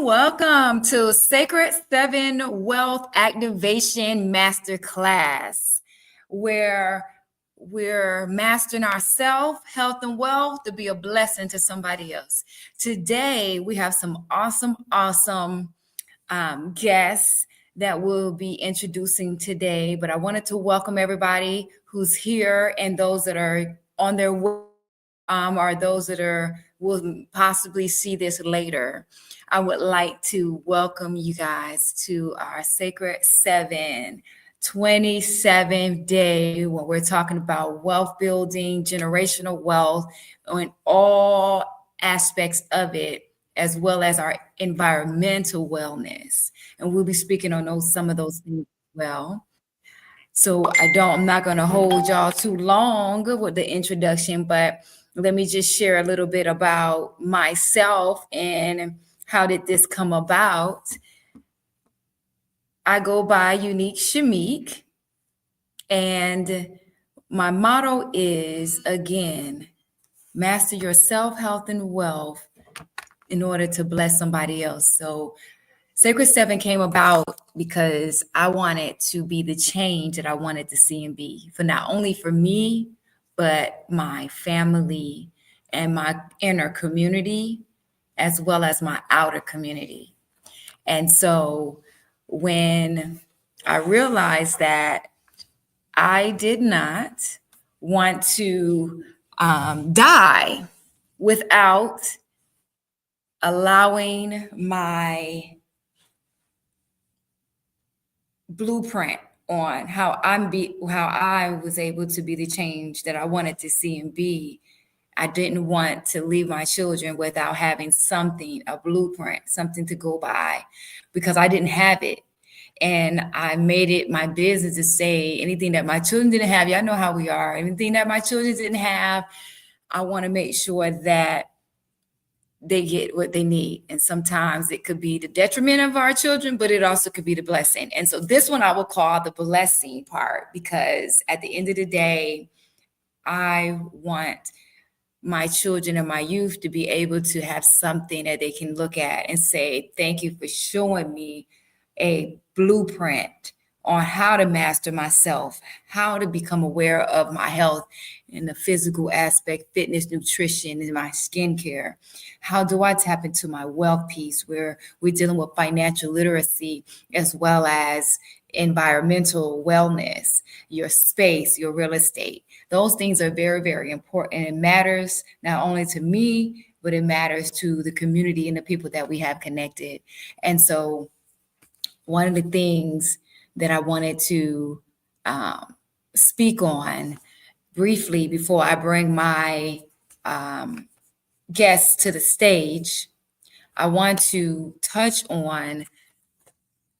Welcome to Sacred 7 Wealth Activation Masterclass, where we're mastering ourselves, health, and wealth to be a blessing to somebody else. Today, we have some awesome guests that we'll be introducing today, but I wanted to welcome everybody who's here and those that are on their way, or those that will possibly see this later. I would like to welcome you guys to our Sacred 7 27th day when we're talking about wealth building, generational wealth, and all aspects of it, as well as our environmental wellness. And we'll be speaking on some of those things as well. So I'm not going to hold y'all too long with the introduction, but let me just share a little bit about myself and how did this come about. I go by Unique Shamik, and my motto is, again, master yourself, health, and wealth in order to bless somebody else. So Sacred 7 came about because I wanted to be the change that I wanted to see and be, for not only for me, but my family and my inner community, as well as my outer community. And so when I realized that I did not want to die without allowing my blueprint on how I was able to be the change that I wanted to see and be. I didn't want to leave my children without having something, a blueprint, something to go by, because I didn't have it. And I made it my business to say anything that my children didn't have. Y'all know how we are. Anything that my children didn't have, I want to make sure that they get what they need. And sometimes it could be the detriment of our children, but it also could be the blessing. And so this one I will call the blessing part, because at the end of the day, I want my children and my youth to be able to have something that they can look at and say, thank you for showing me a blueprint on how to master myself, how to become aware of my health in the physical aspect, fitness, nutrition, and my skincare. How do I tap into my wealth piece, where we're dealing with financial literacy as well as environmental wellness, your space, your real estate. Those things are very, very important. It matters not only to me, but it matters to the community and the people that we have connected. And so one of the things that I wanted to speak on briefly before I bring my guests to the stage, I want to touch on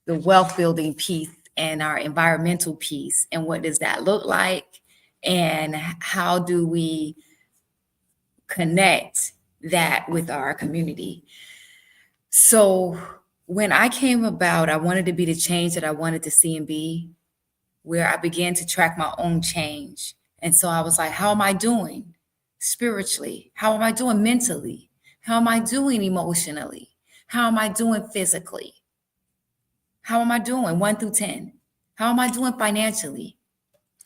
the wealth building piece and our environmental piece, and what does that look like, and how do we connect that with our community. So when I came about, I wanted to be the change that I wanted to see and be, where I began to track my own change. And so I was like, how am I doing spiritually? How am I doing mentally? How am I doing emotionally? How am I doing physically? How am I doing 1 through 10? How am I doing financially?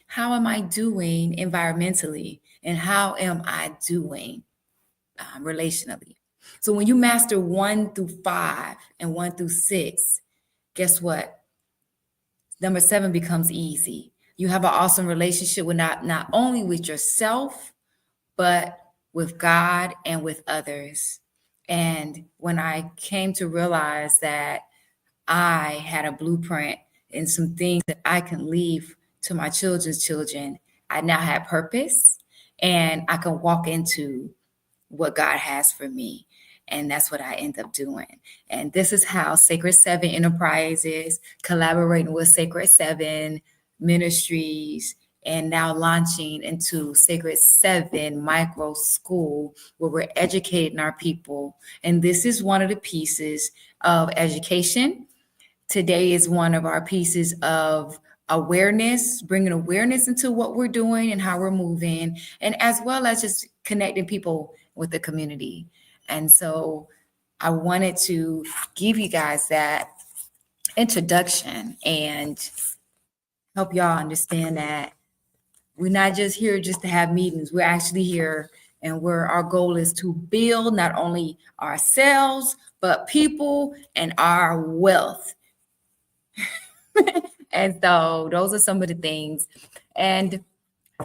How am I doing environmentally? And how am I doing relationally? So when you master 1 through 5 and 1 through 6, guess what? Number 7 becomes easy. You have an awesome relationship with not only with yourself, but with God and with others. And when I came to realize that I had a blueprint and some things that I can leave to my children's children, I now had purpose, and I can walk into what God has for me. And that's what I end up doing. And this is how Sacred Seven Enterprises, collaborating with Sacred Seven Ministries, and now launching into Sacred Seven Micro School, where we're educating our people. And this is one of the pieces of education. Today is one of our pieces of awareness, bringing awareness into what we're doing and how we're moving, and as well as just connecting people with the community. And so I wanted to give you guys that introduction and help y'all understand that we're not just here just to have meetings. We're actually here, and where our goal is to build not only ourselves, but people and our wealth. And so those are some of the things. And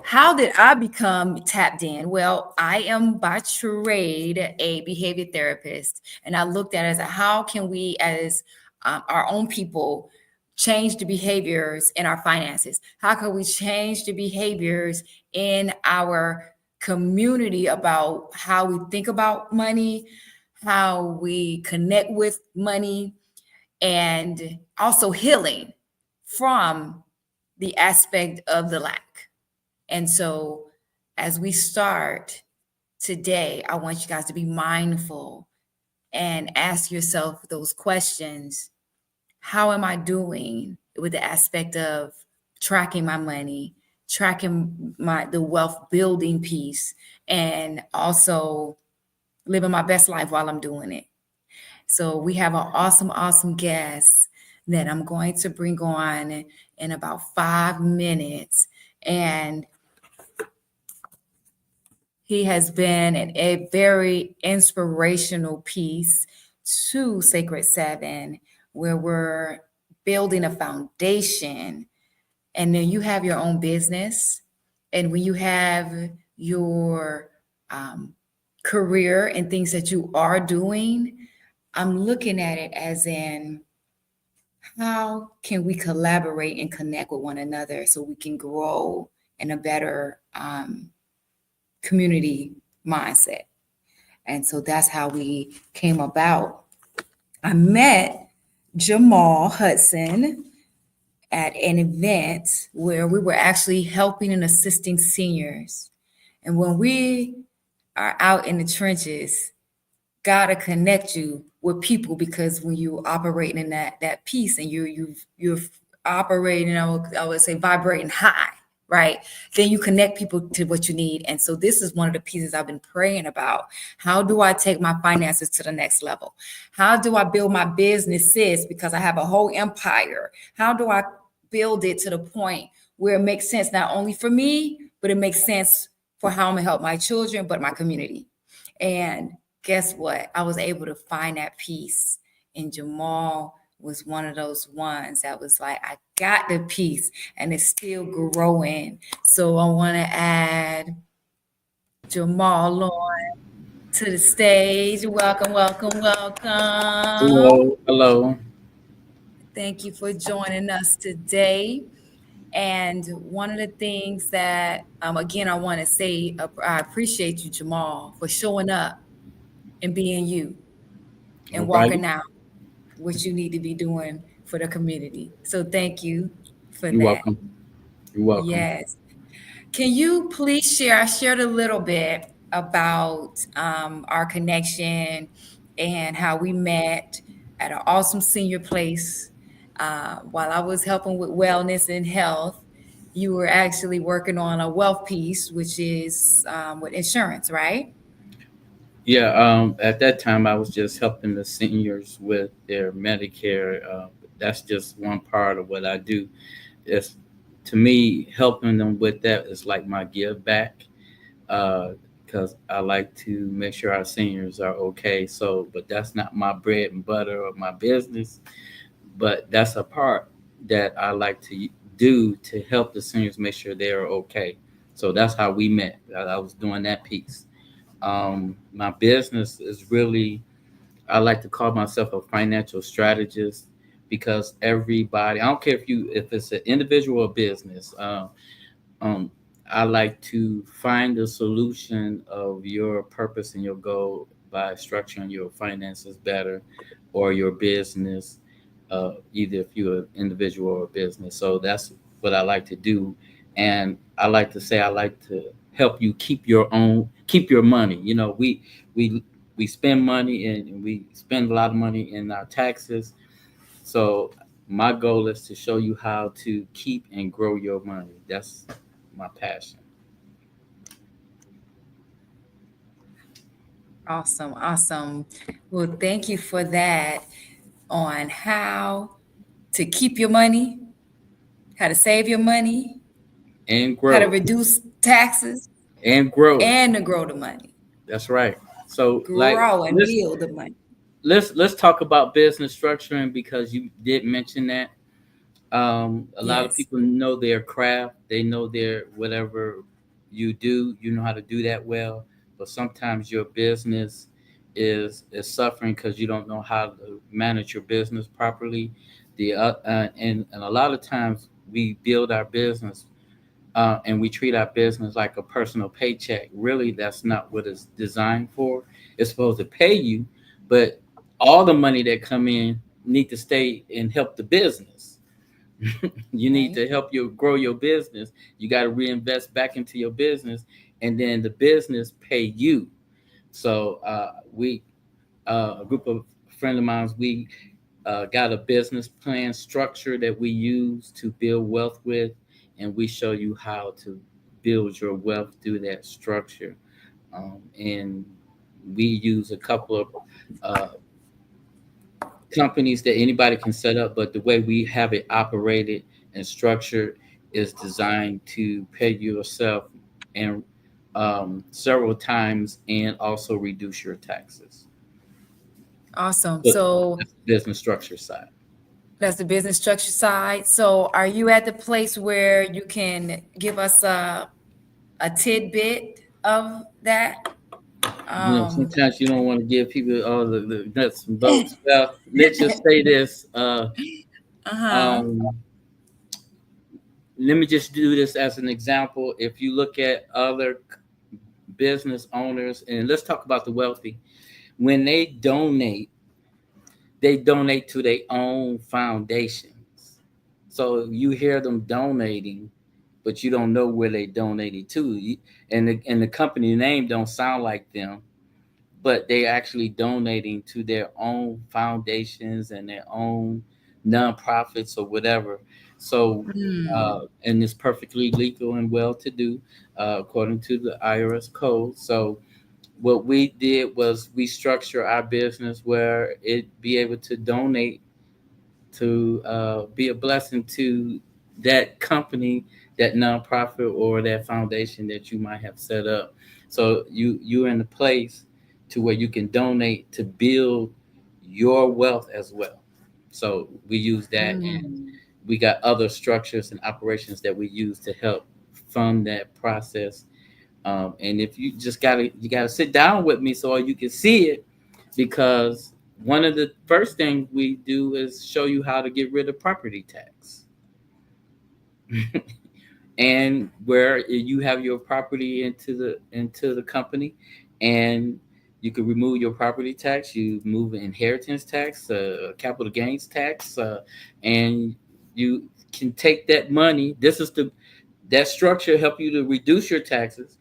how did I become tapped in? Well, I am by trade a behavior therapist, and I looked at it as how can we, as our own people, change the behaviors in our finances? How can we change the behaviors in our community about how we think about money, how we connect with money, and also healing from the aspect of the lack. And so, as we start today, I want you guys to be mindful and ask yourself those questions. How am I doing with the aspect of tracking my money, tracking the wealth building piece, and also living my best life while I'm doing it? So we have an awesome guest that I'm going to bring on in about 5 minutes. And he has been a very inspirational piece to Sacred Seven, where we're building a foundation. And then you have your own business. And when you have your career and things that you are doing, I'm looking at it as in how can we collaborate and connect with one another so we can grow in a better community mindset. And so that's how we came about. I met Jamal Hudson at an event where we were actually helping and assisting seniors. And when we are out in the trenches, gotta connect you with people, because when you operating in that piece and you're operating, I would say vibrating high, right? Then you connect people to what you need. And so this is one of the pieces I've been praying about. How do I take my finances to the next level? How do I build my businesses? Because I have a whole empire. How do I build it to the point where it makes sense not only for me, but it makes sense for how I'm gonna help my children, but my community? And guess what? I was able to find that piece, and Jamal was one of those ones that was like, I got the piece, and it's still growing. So I want to add Jamal Lauren to the stage. Welcome. Hello. Thank you for joining us today. And one of the things that, again, I want to say, I appreciate you, Jamal, for showing up and being you All and right. walking out what you need to be doing for the community. So thank you for You're that. welcome. You're welcome. Yes. Can you please share? I shared a little bit about our connection and how we met at an awesome senior place. While I was helping with wellness and health, you were actually working on a wealth piece, which is with insurance, right? Yeah. At that time, I was just helping the seniors with their Medicare. That's just one part of what I do. It's to me helping them with that is like my give back. Because I like to make sure our seniors are okay. So, but that's not my bread and butter of my business. But that's a part that I like to do to help the seniors make sure they are okay. So that's how we met. I was doing that piece. My business is really, I like to call myself a financial strategist because everybody, I don't care if it's an individual or business. Um, I like to find the solution of your purpose and your goal by structuring your finances better or your business, either if you're an individual or a business. So that's what I like to do. And I like to say I like to help you keep your money. We we spend money and we spend a lot of money in our taxes. So my goal is to show you how to keep and grow your money. That's my passion. Awesome, awesome. Well, thank you for that on how to keep your money, how to save your money, And how to grow reduce taxes, and grow. and to grow the money. That's right. So like Grow and build the money. let's talk about business structuring because you did mention that. A lot of Yes. people know their craft. They know their whatever you do. You know how to do that well. But sometimes your business is suffering because you don't know how to manage your business properly. And a lot of times we build our business and we treat our business like a personal paycheck. Really, that's not what it's designed for. It's supposed to pay you, but all the money that come in need to stay and help the business. You need Right. to help you grow your business. You got to reinvest back into your business, and then the business pay you. So we a group of friend of mine, we got a business plan structure that we use to build wealth with, and we show you how to build your wealth through that structure. And we use a couple of uh, companies that anybody can set up, but the way we have it operated and structured is designed to pay yourself and several times and also reduce your taxes. Awesome. But So that's the business structure side. that's the business structure side. So are you at the place where you can give us a tidbit of that? Um, Sometimes you don't want to give people all the nuts and bolts. Well, let's just say this. uh-huh. Um, Let me just do this as an example. If you look at other business owners, and let's talk about the wealthy, when they donate to their own foundations. So you hear them donating, but you don't know where they donated to. And the company name don't sound like them, but they actually donating to their own foundations and their own nonprofits or whatever. So, Hmm. and it's perfectly legal and well to do, according to the IRS code. So, what we did was we structure our business where it be able to donate to be a blessing to that company, that nonprofit, or that foundation that you might have set up. So you're in a place to where you can donate to build your wealth as well. So we use that, and Hmm. we got other structures and operations that we use to help fund that process. And if you gotta sit down with me so you can see it, because one of the first things we do is show you how to get rid of property tax. And where you have your property into the company, and you can remove your property tax, you move inheritance tax, capital gains tax, and you can take that money. This is the that structure help you to reduce your taxes.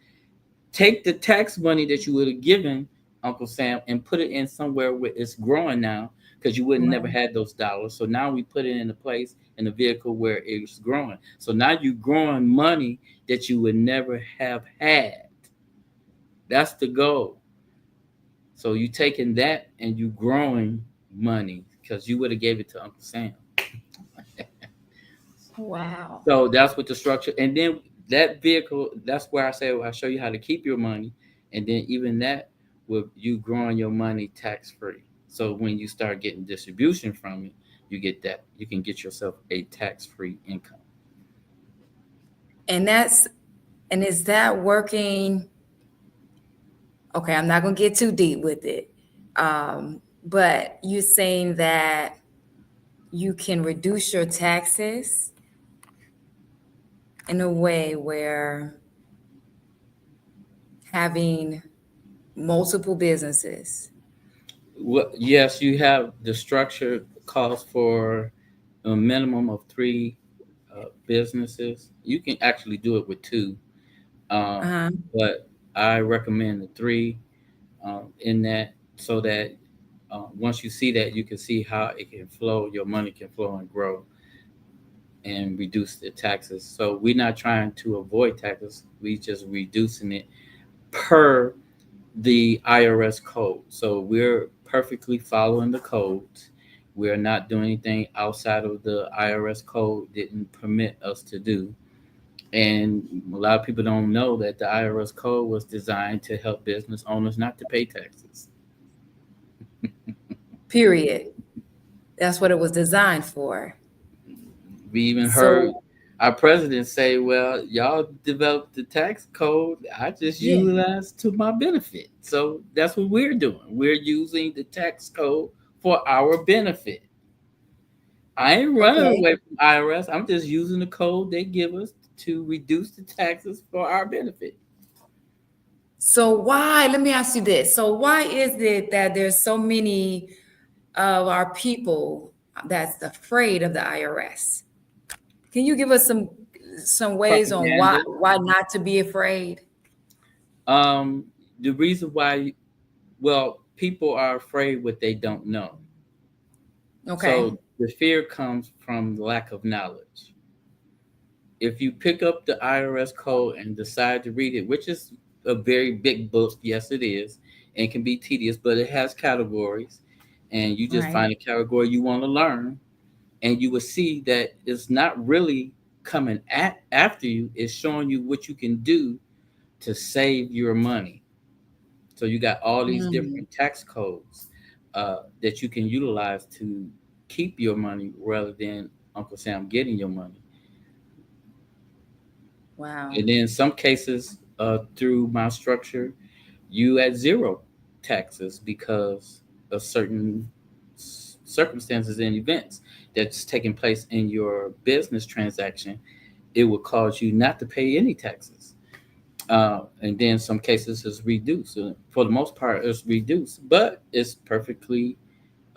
Take the tax money that you would have given Uncle Sam and put it in somewhere where it's growing now, because you would never Right. had those dollars. So now we put it in a place in a vehicle where it's growing. So now you're growing money that you would never have had. That's the goal. So you taking that and you growing money because you would have gave it to Uncle Sam. Wow. So that's what the structure. And then that vehicle, that's where I say, well, I show you how to keep your money. And then even that, with you growing your money tax free. So when you start getting distribution from it, you get that. You can get yourself a tax free income. And that's and is that working? Okay, I'm not gonna get too deep with it. But you're saying that you can reduce your taxes in a way where having multiple businesses? Well, yes, you have the structure calls for a minimum of three businesses. You can actually do it with two, uh, Uh-huh. but I recommend the three in that so that once you see that, you can see how it can flow, your money can flow and grow and reduce the taxes. So we're not trying to avoid taxes, we just reducing it per the IRS code. So we're perfectly following the codes. We're not doing anything outside of the IRS code didn't permit us to do. And a lot of people don't know that the IRS code was designed to help business owners not to pay taxes. Period. That's what it was designed for. We even heard So, our president say, well, y'all developed the tax code. I just yeah. utilize to my benefit. So that's what we're doing. We're using the tax code for our benefit. I ain't running Okay. away from IRS. I'm just using the code they give us to reduce the taxes for our benefit. So why, let me ask you this. So why is it that there's so many of our people that's afraid of the IRS? Can you give us some ways on Propaganda. why not to be afraid? Um, the reason why, well, people are afraid what they don't know. Okay. So the fear comes from lack of knowledge. If you pick up the IRS code and decide to read it, which is a very big book, yes, it is, and can be tedious, but it has categories, and you just Right. find a category you want to learn, and you will see that it's not really coming at after you; it's showing you what you can do to save your money. So you got all these Mm, different tax codes that you can utilize to keep your money rather than Uncle Sam getting your money. wow. And in some cases, through my structure, you at zero taxes because of certain circumstances and events that's taking place in your business transaction. It will cause you not to pay any taxes. And then some cases is reduced. For the most part, it's reduced, but it's perfectly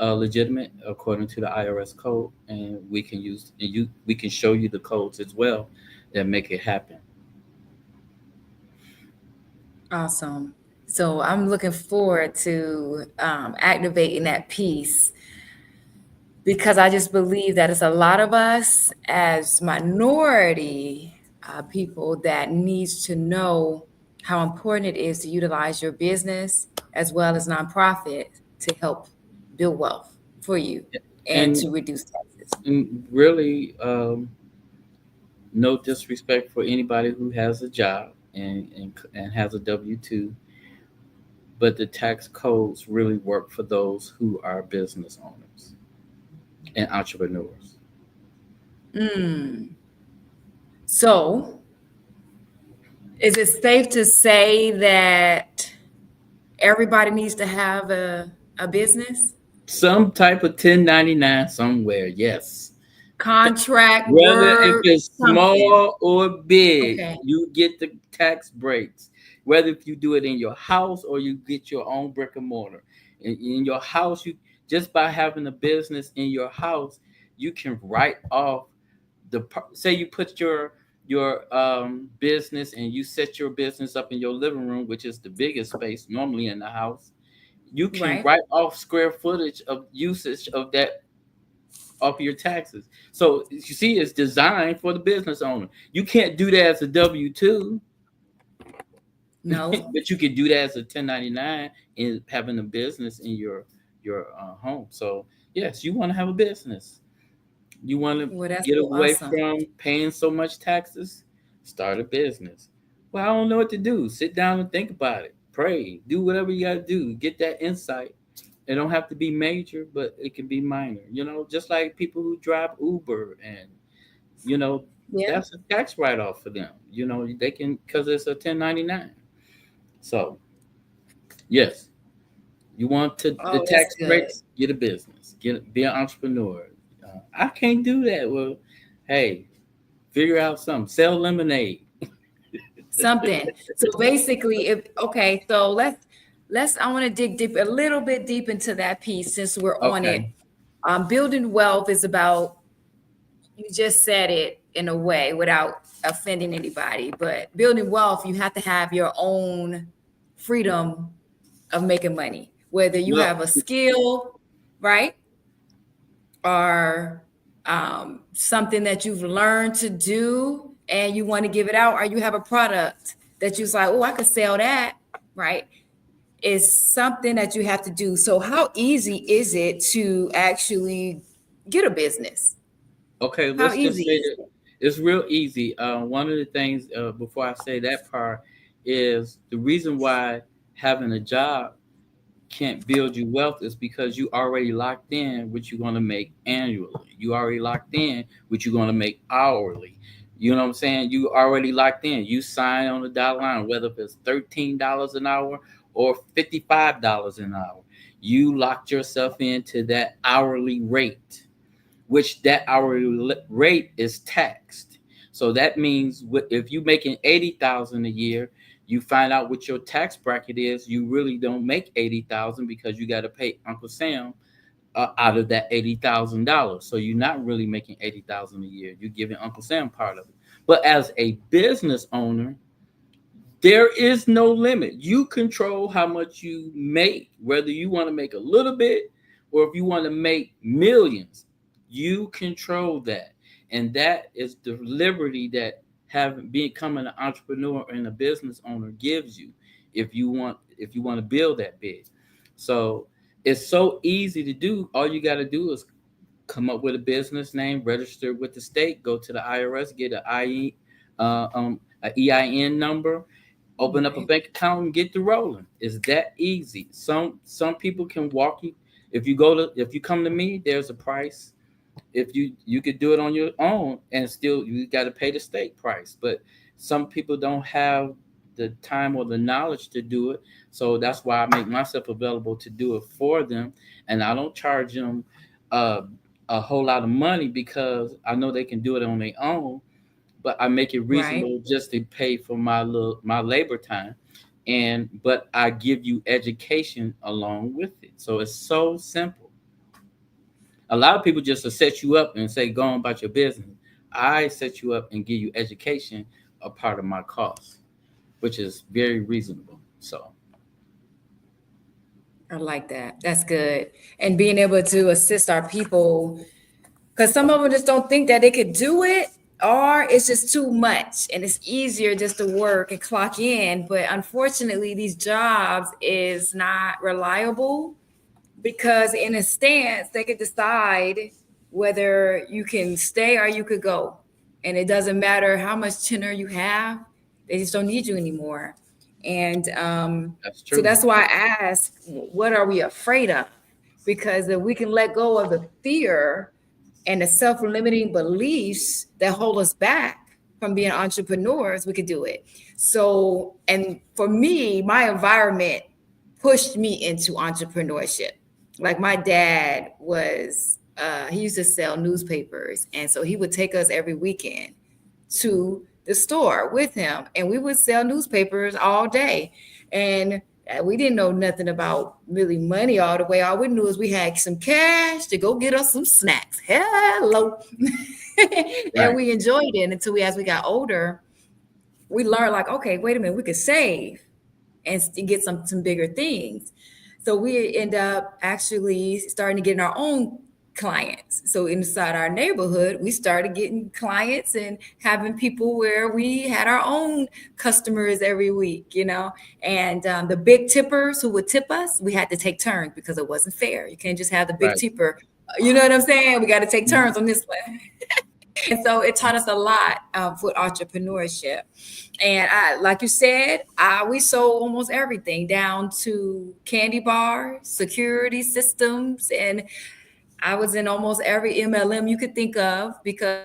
legitimate according to the IRS code, and we can show you the codes as well that make it happen. Awesome. So I'm looking forward to activating that piece because I just believe that it's a lot of us as minority people that needs to know how important it is to utilize your business as well as nonprofit to help build wealth for you and And to reduce taxes. and really, no disrespect for anybody who has a job and has a W-2, but the tax codes really work for those who are business owners and entrepreneurs. Mm. So, is it safe to say that everybody needs to have a business? Some type of 1099 somewhere, yes. Contract, Whether if word, it's something. small or big, Okay. you get the tax breaks. Whether if you do it in your house or you get your own brick and mortar. In your house, you just by having a business in your house, you can write off say you put your business and you set your business up in your living room, which is the biggest space normally in the house. You can Right. write off square footage of usage of that off your taxes. So you see, it's designed for the business owner. You can't do that as a W-2, No. but you can do that as a 1099 in having a business in your home. So yes, you want to have a business. You want to Well, that's get so away awesome. from paying so much taxes? Start a business. Well, I don't know what to do. Sit down and think about it. Pray. Do whatever you got to do. Get that insight. It don't have to be major, but it can be minor. Just like people who drive Uber and you know Yeah. that's a tax write off for them. They can because it's a 1099. So yes, you want the Oh, that's tax good. breaks? Get a business. Be an entrepreneur. I can't do that. Well, hey, figure out something. Sell lemonade. something. So basically, I want to dig deep a little bit deep into that piece since we're on it. Okay. Building wealth is about, you just said it in a way without offending anybody, but building wealth, you have to have your own freedom of making money, whether you Well, have a skill, right? Or something that you've learned to do and you want to give it out, or you have a product that you're like, oh, I could sell that, right? Is something that you have to do. So how easy is it to actually get a business? okay, How let's just easy say is that it? it's real easy. One of the things before I say that part is the reason why having a job can't build you wealth is because you already locked in what you're going to make annually. You already locked in what you're going to make hourly. You know what I'm saying? You already locked in. You sign on the dotted line, whether it's $13 an hour or $55 an hour. You locked yourself into that hourly rate, which that hourly rate is taxed. So that means if you're making 80,000 a year, you find out what your tax bracket is. You really don't make 80,000 because you got to pay Uncle Sam out of that $80,000. So you're not really making 80,000 a year. You're giving Uncle Sam part of it. But as a business owner, there is no limit. You control how much you make, whether you want to make a little bit or if you want to make millions. You control that. And that is the liberty that having becoming an entrepreneur and a business owner gives you if you want to build that big. So it's so easy to do. All you got to do is come up with a business name, register with the state, go to the IRS, get a EIN number, open up a Right. bank account and get to rolling. It's that easy. Some people can walk you. If you come to me, there's a price. If you could do it on your own and still you got to pay the state price. But some people don't have the time or the knowledge to do it. So that's why I make myself available to do it for them. And I don't charge them uh, a whole lot of money because I know they can do it on their own, but I make it Right. reasonable just to pay for my labor time. And but I give you education along with it. So it's so simple. A lot of people just to set you up and say go on about your business. I set you up and give you education, a part of my cost, which is very reasonable. So I like that. That's good. And being able to assist our people, because some of them just don't think that they could do it, or it's just too much and it's easier just to work and clock in. But unfortunately, these jobs is not reliable because in a stance, they could decide whether you can stay or you could go. And it doesn't matter how much tenure you have, they just don't need you anymore. And that's so true. that's why I ask, what are we afraid of? Because if we can let go of the fear and the self-limiting beliefs that hold us back from being entrepreneurs, we could do it. So, and for me, my environment pushed me into entrepreneurship. Like my dad was, he used to sell newspapers. And so he would take us every weekend to the store with him and we would sell newspapers all day. And we didn't know nothing about really money all the way. All we knew is we had some cash to go get us some snacks. Hello. And Right. we enjoyed it until as we got older, we learned like, okay, wait a minute, we could save and get some bigger things. So we end up actually starting to get our own clients. So inside our neighborhood, we started getting clients and having people where we had our own customers every week, you know. And the big tippers who would tip us, we had to take turns because it wasn't fair. You can't just have the big Right. tipper. You know what I'm saying? We got to take Mhm. turns on this one. And so it taught us a lot with entrepreneurship. And like you said, we sold almost everything down to candy bars, security systems, and I was in almost every MLM you could think of because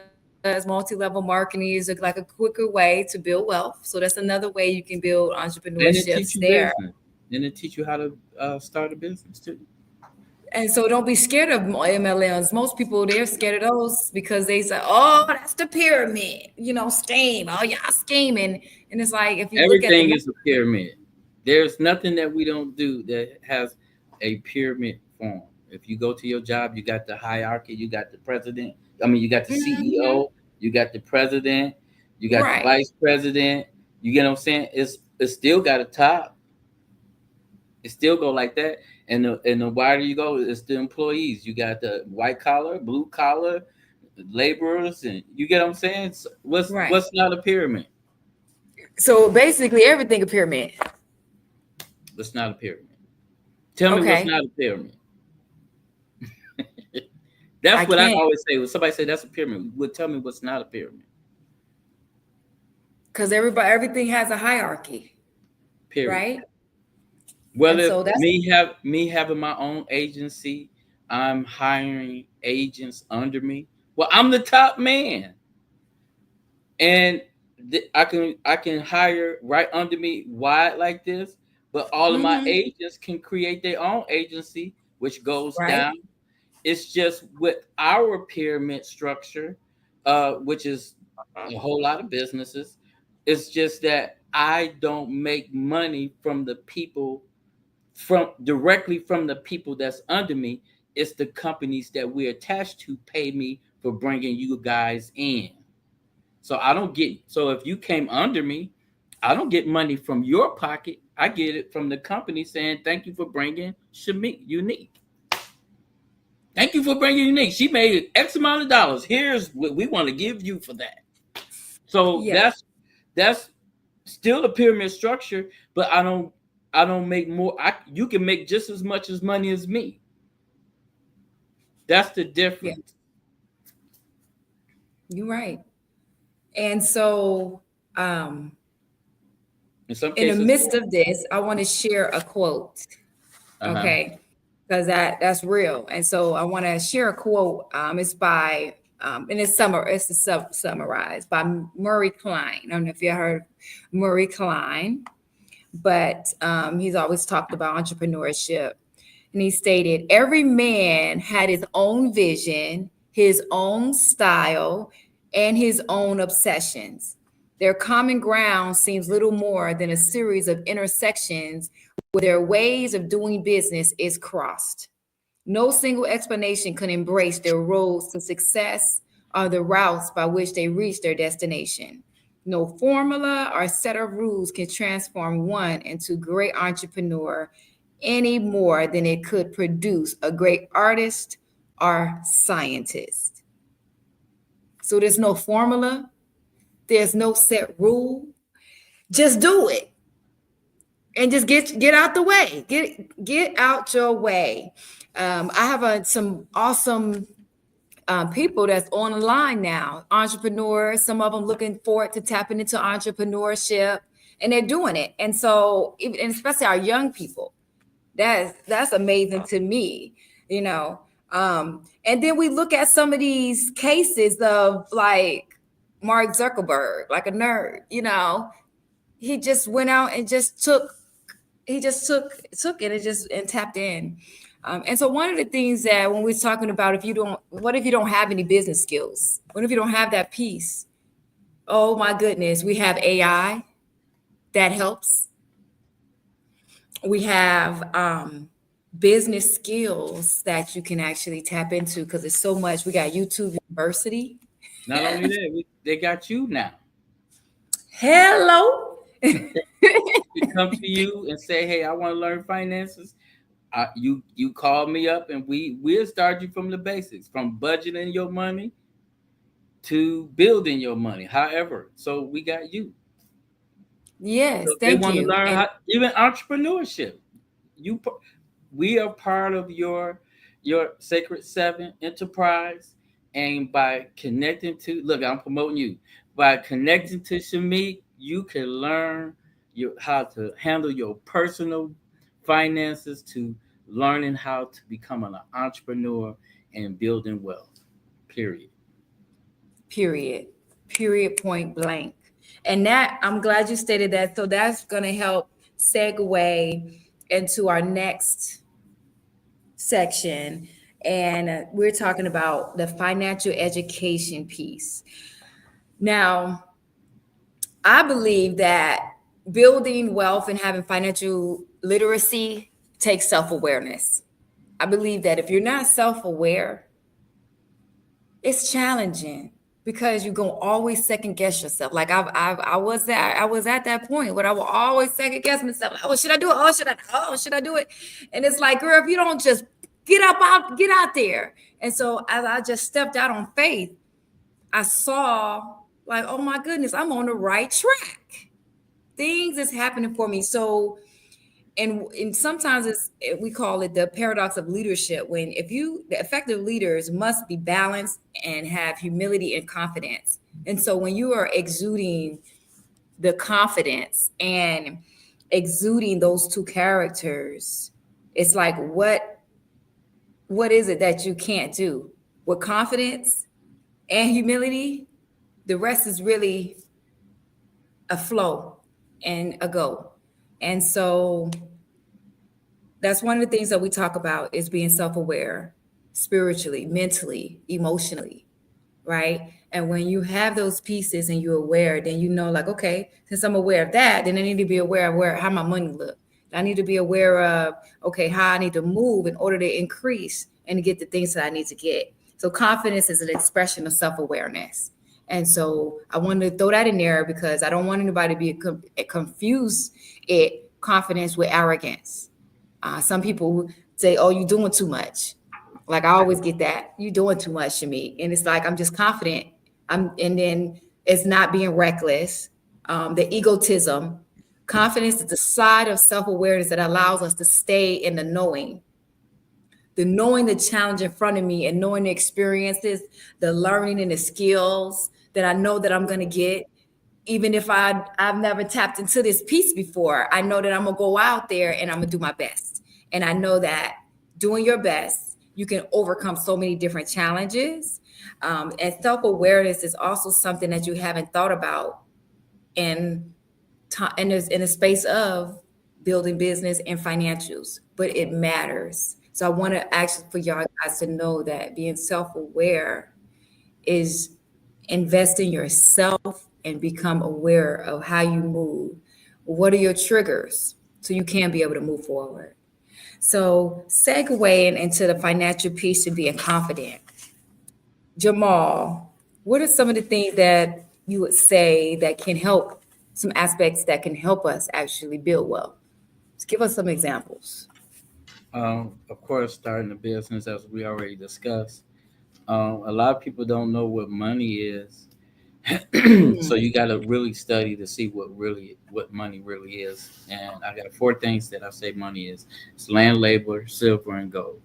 multi-level marketing is like a quicker way to build wealth. So that's another way you can build And it teach entrepreneurships you there. business. And it teach you how to start a business too. And so don't be scared of MLMs. Most people, they're scared of those because they say, oh, that's the pyramid, scheme. Oh, y'all scheming. And it's like, if you look at Everything is a pyramid. There's nothing that we don't do that has a pyramid form. If you go to your job, you got the hierarchy, you got the president. I mean, you got the Mhm. CEO, you got the president, you got the Right. vice president. You get what I'm saying? It's still got a top. It still go like that. And the wider you go, it's the employees. You got the white collar, blue collar, laborers, and you get what I'm saying? So Right. what's not a pyramid? So basically everything a pyramid. What's not a pyramid? Tell me what's Okay. not a pyramid. That's I what I can't, always say. When somebody say that's a pyramid, would tell me what's not a pyramid. because everything has a hierarchy, Period. right? And Whether so that's me having my own agency, I'm hiring agents under me. Well, I'm the top man, and I can hire right under me wide like this. But all of my mhm, agents can create their own agency, which goes right. down. It's just with our pyramid structure, which is a whole lot of businesses. It's just that I don't make money from the people from directly from the people that's under me. It's the companies that we're attached to pay me for bringing you guys in. So I don't get. So if you came under me, I don't get money from your pocket. I get it from the company saying thank you for bringing Shamik Unique. Thank you for bringing Unique. She made X amount of dollars. Here's what we want to give you for that. So Yeah. that's still a pyramid structure, but I don't make more. You can make just as much as money as me. That's the Yeah. difference. You're right. And so, um, In some in the cases, midst of this, I want to share a quote. uh-huh. Okay. Because that's real. And so I want to share a quote. It's by and it's summarized by Murray Klein. I don't know if you heard Murray Klein, but he's always talked about entrepreneurship. And he stated, every man had his own vision, his own style, and his own obsessions. Their common ground seems little more than a series of intersections where their ways of doing business is crossed. No single explanation can embrace their roads to success or the routes by which they reach their destination. No formula or set of rules can transform one into a great entrepreneur any more than it could produce a great artist or scientist. So there's no formula, there's no set rule. Just do it and just get out the way. Get out your way. I have some awesome people that's on the line now, entrepreneurs. Some of them looking forward to tapping into entrepreneurship, and they're doing it. And so, and especially our young people, that's amazing to me, you know. And then we look at some of these cases of like Mark Zuckerberg, like a nerd, he just went out and just took it and just and tapped in. And so one of the things that when we're talking about what if you don't have any business skills? What if you don't have that piece? Oh my goodness, we have AI that helps. We have business skills that you can actually tap into because it's so much. We got YouTube University. Not only that, they got you now. Hello. We come to you and say, "Hey, I want to learn finances." You call me up and we'll start you from the basics, from budgeting your money to building your money. However, so we got you. So Yes, if they thank want to you. learn And how, even entrepreneurship. You, we are part of your Sacred Seven enterprise, and by connecting to look, I'm promoting you. By connecting to Shamik, you can learn how to handle your personal finances to learning how to become an entrepreneur and building wealth. Period. period. Period, point blank. And that, I'm glad you stated that. So that's going to help segue into our next section, and we're talking about the financial education piece. Now, I believe that building wealth and having financial literacy takes self awareness. I believe that if you're not self aware, it's challenging because you're gonna always second guess yourself. Like I was at that point where I will always second guess myself. Like, oh, should I do it? Should I do it? And it's like, girl, if you don't just get out there. And so as I just stepped out on faith, I saw like, oh my goodness, I'm on the right track. Things is happening for me. So and sometimes we call it the paradox of leadership, when the effective leaders must be balanced and have humility and confidence. And so when you are exuding the confidence and exuding those two characters, it's like what is it that you can't do with confidence and humility? The rest is really a flow and a go. And so that's one of the things that we talk about, is being self-aware spiritually, mentally, emotionally, right? And when you have those pieces and you're aware, then you know, like, okay, since I'm aware of that, then I need to be aware of how my money look. I need to be aware of, okay, how I need to move in order to increase and to get the things that I need to get. So confidence is an expression of self-awareness. And so I wanted to throw that in there because I don't want anybody to be confuse confidence with arrogance. Some people say, oh, you're doing too much. Like I always get that. You're doing too much to me. And it's like, I'm just confident. And then it's not being reckless. The egotism. Confidence is the side of self-awareness that allows us to stay in the knowing the challenge in front of me, and knowing the experiences, the learning and the skills that I know that I'm going to get. Even if I've never tapped into this piece before, I know that I'm going to go out there and I'm going to do my best. And I know that doing your best, you can overcome so many different challenges. And self-awareness is also something that you haven't thought about in a space of building business and financials, but it matters. So I want to ask for y'all guys to know that being self-aware is invest in yourself and become aware of how you move. What are your triggers so you can be able to move forward? So segueing into the financial piece and being confident. Jamal, what are some of the things that you would say that can help, some aspects that can help us actually build wealth? Just give us some examples. Of course, starting a business, as we already discussed. A lot of people don't know what money is. So you got to really study to see what money really is. And I got 4 things that I say money is. It's land, labor, silver, and gold.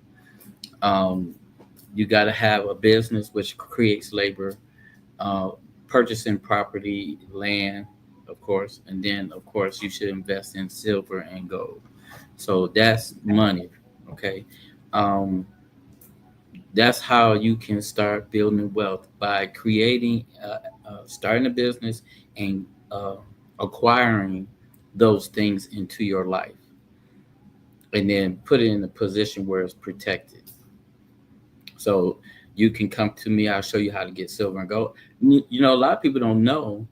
You got to have a business which creates labor, purchasing property, land, of course, and then of course you should invest in silver and gold. So that's money. Okay. That's how you can start building wealth, by creating, starting a business and acquiring those things into your life, and then put it in a position where it's protected. So you can come to me. I'll show you how to get silver and gold. You know, a lot of people don't know,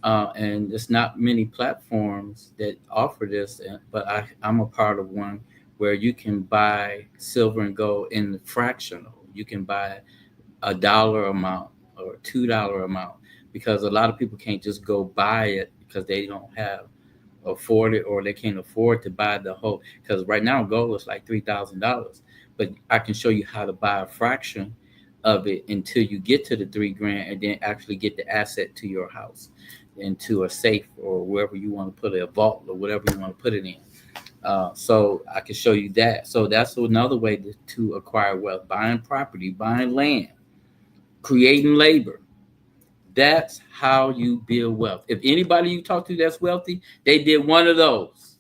and there's not many platforms that offer this, but I'm a part of one where you can buy silver and gold in the fractional. You can buy $1 amount or $2 amount, because a lot of people can't just go buy it because they don't afford it, or they can't afford to buy the whole. Because right now gold is like $3,000, but I can show you how to buy a fraction of it until you get to the $3,000, and then actually get the asset to your house, into a safe or wherever you want to put it, a vault or whatever you want to put it in. So I can show you that. So that's another way to acquire wealth: buying property, buying land, creating labor. That's how you build wealth. If anybody you talk to that's wealthy, they did one of those.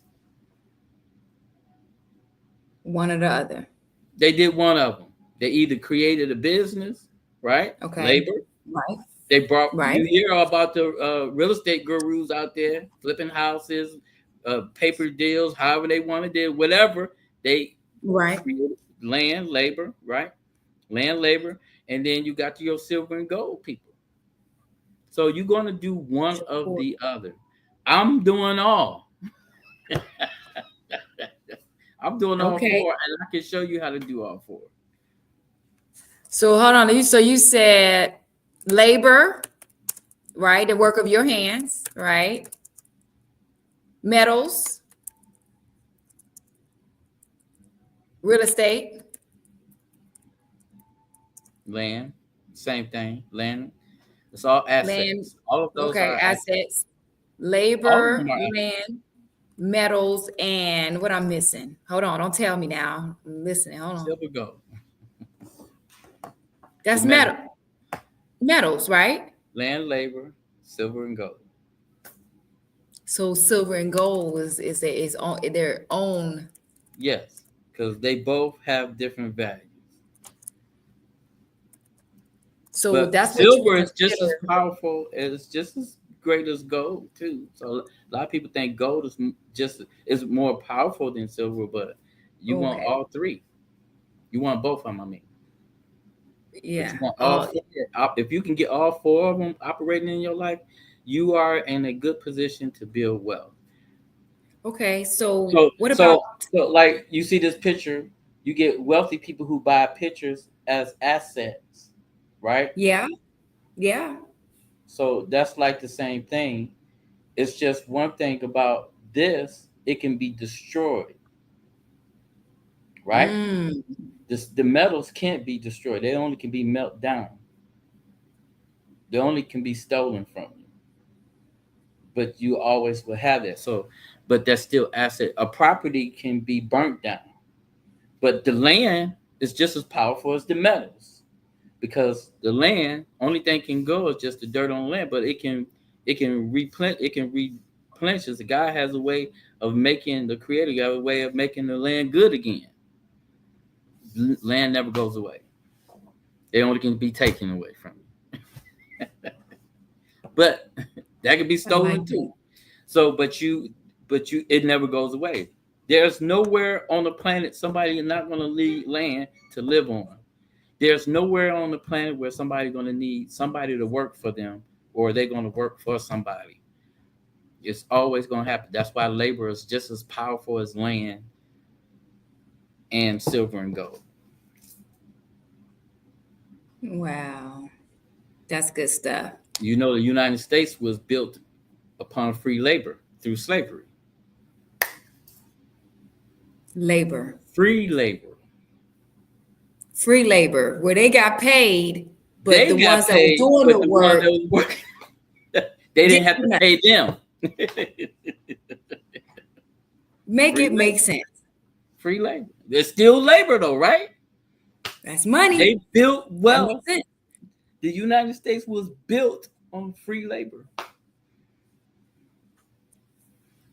One or the other. They did one of them. They either created a business, right? Okay. Labor. Right. They brought, right. You hear about the real estate gurus out there flipping houses, paper deals, however they want to do, whatever. They right. land, labor, right? Land, labor, and then you got your silver and gold people. So you're going to do one of Sure. the other. I'm doing all. I'm doing all Okay. four, and I can show you how to do all four. So hold on. So you said labor, right? The work of your hands, right? Metals, real estate, Land, same thing. Land, it's all land. assets. All of those Okay, are assets. assets, All of labor, them are assets. land, metals, and what I'm missing. Hold on, don't tell me now. I'm listening. Hold on. Silver, gold, the That's metal. metals, right? Land, labor, silver, and gold. So silver and gold is on their own. Yes, because they both have different values. So But that's what you silver would is just as consider. powerful, it's just as great as gold too. So a lot of people think gold is just is more powerful than silver, but you want Okay. all three. You want both of them, I mean. But you Yeah. want all All four. If you can get all four of them operating in your life, you are in a good position to build wealth. okay. So So, what about so, so, like you see this picture, you get wealthy people who buy pictures as assets, right? yeah, yeah. So that's like the same thing. It's just one thing about this, it can be destroyed, right? Mm, The metals can't be destroyed. They only can be melted down. They only can be stolen from you. But you always will have that. So, but that's still asset. A property can be burnt down. But the land is just as powerful as the metals. Because the land, only thing can go is just the dirt on the land, but it can replenish. The guy has a way of making the creator got a way of making the land good again. Land never goes away. It only can be taken away from you. But that could be I like stolen that. too. So but you it never goes away. There's nowhere on the planet somebody is not gonna leave land to live on. There's nowhere on the planet where somebody's going to need somebody to work for them or they're going to work for somebody. It's always going to happen. That's why labor is just as powerful as land and silver and gold. Wow, that's good stuff. You know, the United States was built upon free labor through slavery. Labor, Free labor. free labor, where they got paid, but They the got ones that were paid, doing but the the one that work was working, they didn't have didn't to pay them. make Free it labor. make sense. Free labor. It's still labor though, right? That's money. They built That wealth. makes sense. The United States was built on free labor.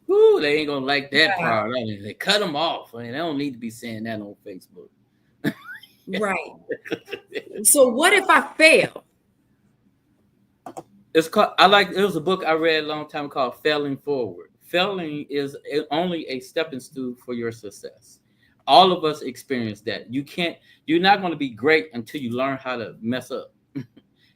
Whoo, they ain't gonna like that Wow. part. They cut them off. I mean, they don't need to be saying that on Facebook. Right. So what if I fail? It's called. It was a book I read a long time called "Failing Forward." Failing is only a stepping stool for your success. All of us experience that. You're not going to be great until you learn how to mess up.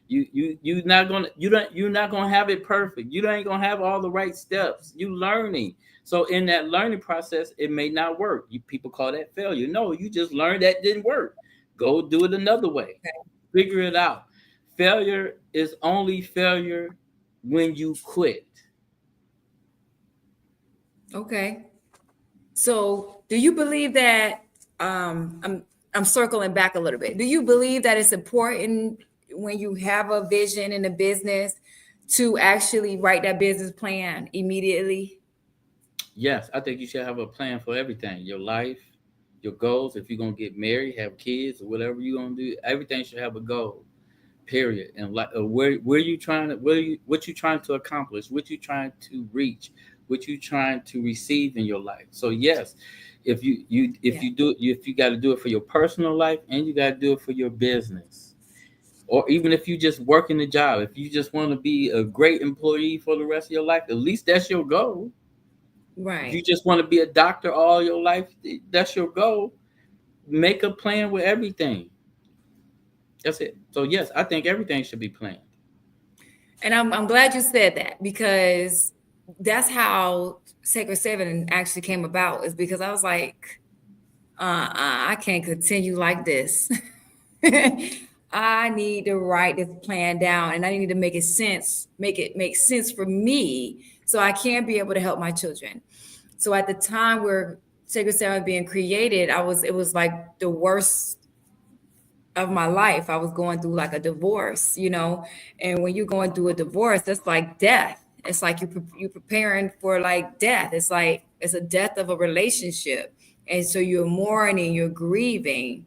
You're not gonna have it perfect. You ain't gonna have all the right steps. You learning. So in that learning process, it may not work. People call that failure. No, you just learned that didn't work. Go do it another way. Figure it out. Failure is only failure when you quit. Okay. So do you believe that I'm circling back a little bit. Do you believe that it's important when you have a vision in a business to actually write that business plan immediately? Yes, I think you should have a plan for everything. Your life, your goals. If you're gonna get married, have kids, or whatever you're gonna do, everything should have a goal. Period. And like where you trying to what you trying to accomplish, what you trying to reach, what you trying to receive in your life. So yes, Yeah. if you got to do it for your personal life and you got to do it for your business, or even if you just working the job, if you just want to be a great employee for the rest of your life, at least that's your goal. If you Right. just want to be a doctor all your life, that's your goal. make a plan with everything. That's it. So yes, I think everything should be planned. And I'm glad you said that, because that's how Sacred Seven actually came about, is because I was like, I can't continue like this. I need to write this plan down, and I need to make it make sense for me, so I can be able to help my children. So at the time where Sacred Seven being created, it was like the worst of my life. I was going through like a divorce, and when you're going through a divorce, that's like death. It's like you're preparing for like death. It's like it's a death of a relationship, and so you're mourning, you're grieving,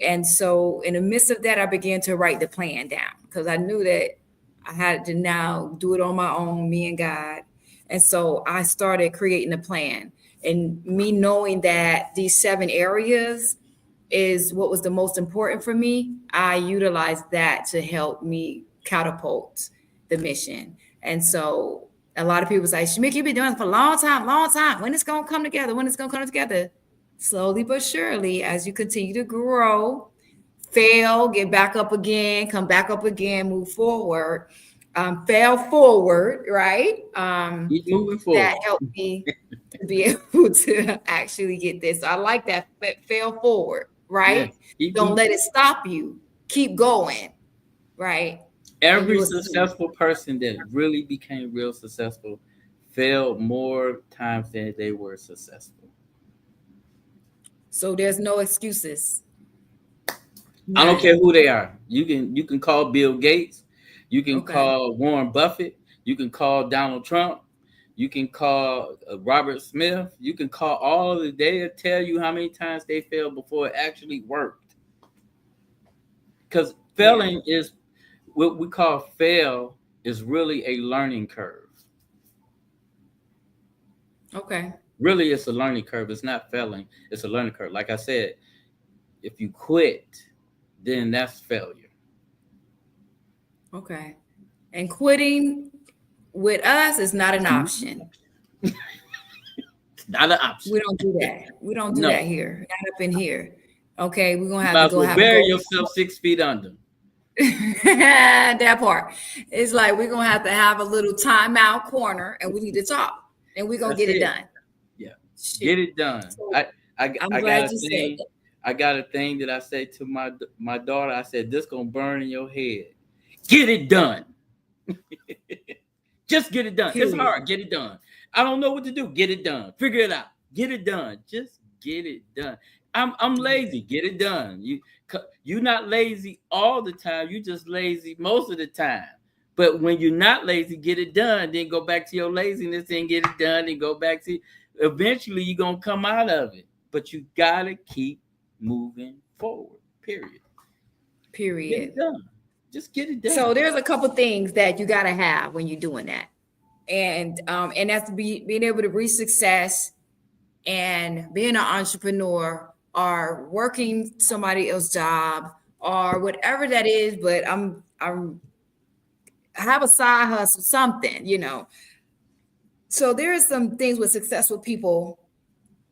and so in the midst of that, I began to write the plan down, because I knew that I had to now do it on my own, me and God. And so I started creating a plan, and me knowing that these 7 areas is what was the most important for me, I utilized that to help me catapult the mission. And so a lot of people say, Shamika, you've been doing it for a long time. When it's going to come together? When it's going to come together? Slowly but surely, as you continue to grow, fail, get back up again, come back up again, move forward, fail forward, right? Keep moving forward. That helped me to be able to actually get this. So I like that, fail forward, right? Yes. Don't let it stop you. Keep going, right? Every successful person that really became real successful failed more times than they were successful. So there's no excuses. I don't care who they are. You can call Bill Gates, you can call Warren Buffett, you can call Donald Trump, you can call Robert Smith, you can call all of them. They'll tell you how many times they failed before it actually worked. Because failing is what we call fail is really a learning curve. Okay. Really, it's a learning curve. It's not failing. It's a learning curve. Like I said, if you quit, then that's failure. Okay. And quitting with us is not an option. It's not an option. We don't do that. We don't do that here. Not up in here. Okay. We're going to You have to go might as well have bury yourself 6 feet under. That part. It's like we're going to have a little timeout corner, and we need to talk. And we're going to get it done. Yeah. Get it done. So, I I'm got glad a you thing. said that. I got a thing that I say to my daughter. I said, this gonna burn in your head. Get it done. Just get it done. It's hard. Get it done. I don't know what to do. Get it done. Figure it out. Get it done. Just get it done. I'm lazy. Get it done. You're not lazy all the time. You just lazy most of the time. But when you're not lazy, get it done. Then go back to your laziness and get it done. And go back to. Eventually, you're gonna come out of it. But you gotta keep moving forward. Period. Get it done. Just get it done. So there's a couple things that you gotta have when you're doing that, and that's being able to reach success and being an entrepreneur or working somebody else's job or whatever that is. But I have a side hustle, something, So there are some things with successful people,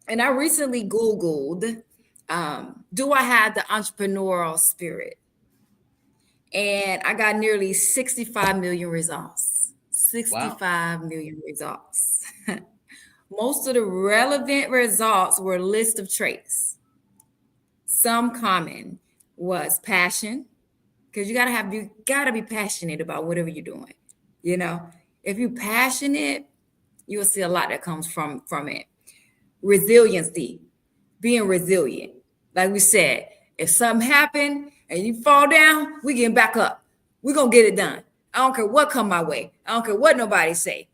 and I recently Googled, do I have the entrepreneurial spirit? And I got nearly 65 million results. 65 million results. Most of the relevant results were a list of traits. Some common was passion, because you gotta be passionate about whatever you're doing. If you're passionate, you'll see a lot that comes from it. Resiliency, being resilient. Like we said, if something happened and you fall down, we getting back up. We're gonna get it done. I don't care what come my way. I don't care what nobody say.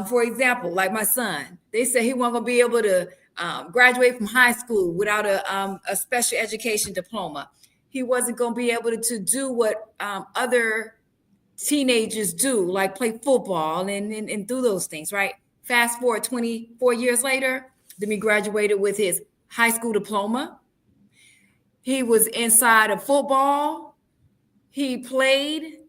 For example, like my son, they said he wasn't gonna be able to graduate from high school without a special education diploma. He wasn't gonna be able to do what other teenagers do, like play football and do those things, right? Fast forward 24 years later, then he graduated with his high school diploma. He was inside of football. He played.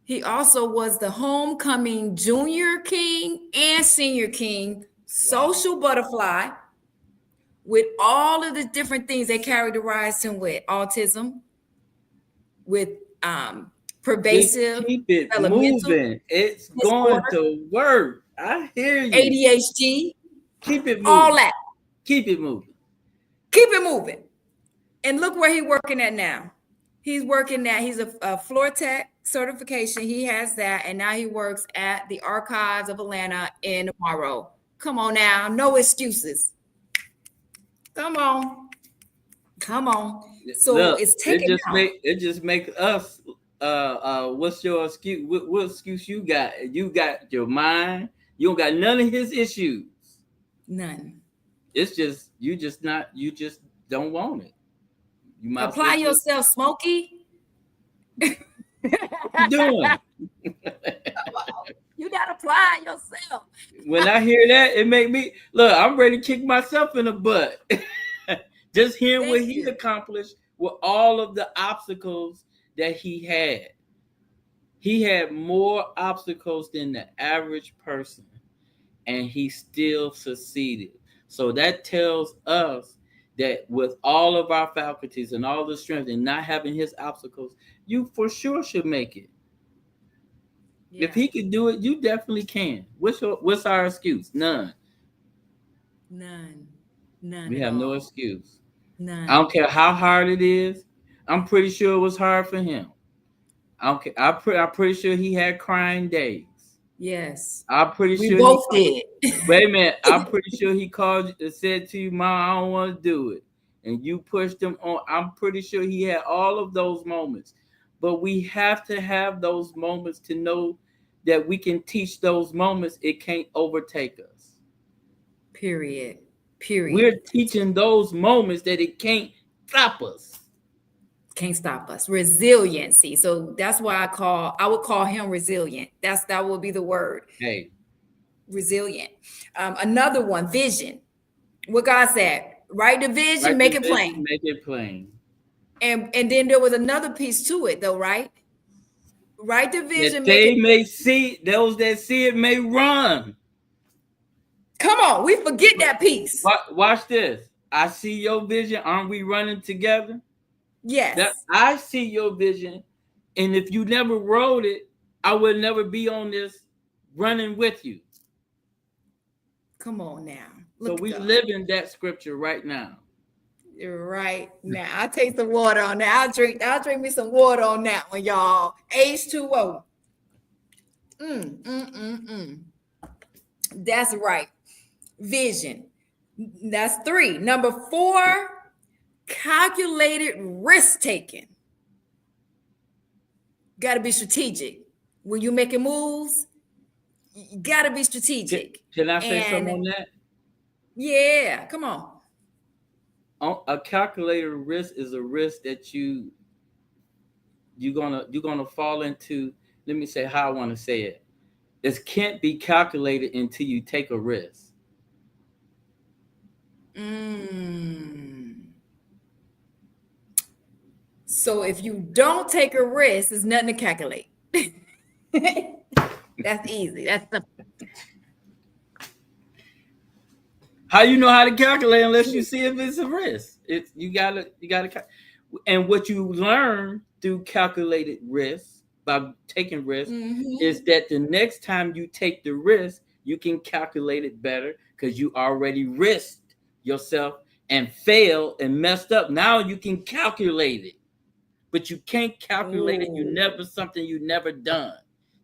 He also was the homecoming junior king and senior king, social butterfly, with all of the different things they characterized him with: autism, with Just pervasive keep it developmental moving. It's going disorder, to work. I hear you. ADHD, Keep it all moving. that. Keep it moving. Keep it moving. And look where he's working at now. He's a floor tech certification. He has that. And now he works at the Archives of Atlanta in Morrow. Come on now. No excuses. Come on. So Look, it's taken out. it just make us what's your excuse? What excuse you got? You got your mind. You don't got none of his issues. None. It's just you just don't want it. You might Apply yourself, Smokey. doing. You gotta apply yourself. When I hear that, it make me look. I'm ready to kick myself in the butt. Just hearing what he accomplished with all of the obstacles that he had. He had more obstacles than the average person, and he still succeeded. So that tells us that with all of our faculties and all the strength and not having his obstacles, you for sure should make it. Yeah. If he could do it, you definitely can. What's our excuse? None. We have no excuse. None. I don't care how hard it is. I'm pretty sure it was hard for him. I don't care. I'm pretty sure he had crying days. Yes. I'm pretty sure we both did. Wait a minute. I'm pretty sure he called and said to you, Mom, I don't want to do it. And you pushed him on. I'm pretty sure he had all of those moments. But we have to have those moments to know that we can teach those moments. It can't overtake us. Period. We're teaching those moments that it can't stop us. Can't stop us. Resiliency. So that's why I would call him resilient. That would be the word. Hey. Resilient. Another one, vision. What God said, write the vision, make it plain. Make it plain. And then there was another piece to it though, right? Write the vision. They may see, those that see it may run. Come on, we forget that piece. Watch this. I see your vision. Aren't we running together? Yes. I see your vision. And if you never wrote it, I would never be on this running with you. Come on now. So we live in that scripture right now. Right now. I'll take some water on that. I'll drink me some water on that one, y'all. H2O. That's right. Vision. That's 3. Number 4, calculated risk taking. Got to be strategic. When you're making moves, you got to be strategic. Can I say something on that? Yeah, come on. A calculated risk is a risk that you're gonna fall into. Let me say how I want to say it. It can't be calculated until you take a risk. So if you don't take a risk, there's nothing to calculate. That's easy. That's simple. How you know how to calculate unless you see if it's a risk? You gotta. And what you learn through calculated risk by taking risks is that the next time you take the risk, you can calculate it better because you already risked yourself and failed and messed up. Now you can calculate it, but you can't calculate it. Something you never done.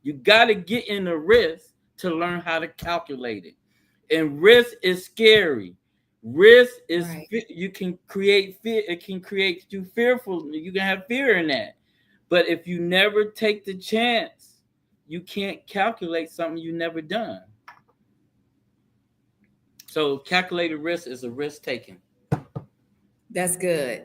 You got to get in the risk to learn how to calculate it. And risk is scary. Risk is you can create fear. It can create you fearful. You can have fear in that. But if you never take the chance, you can't calculate something you never done. So calculated risk is a risk taking. That's good.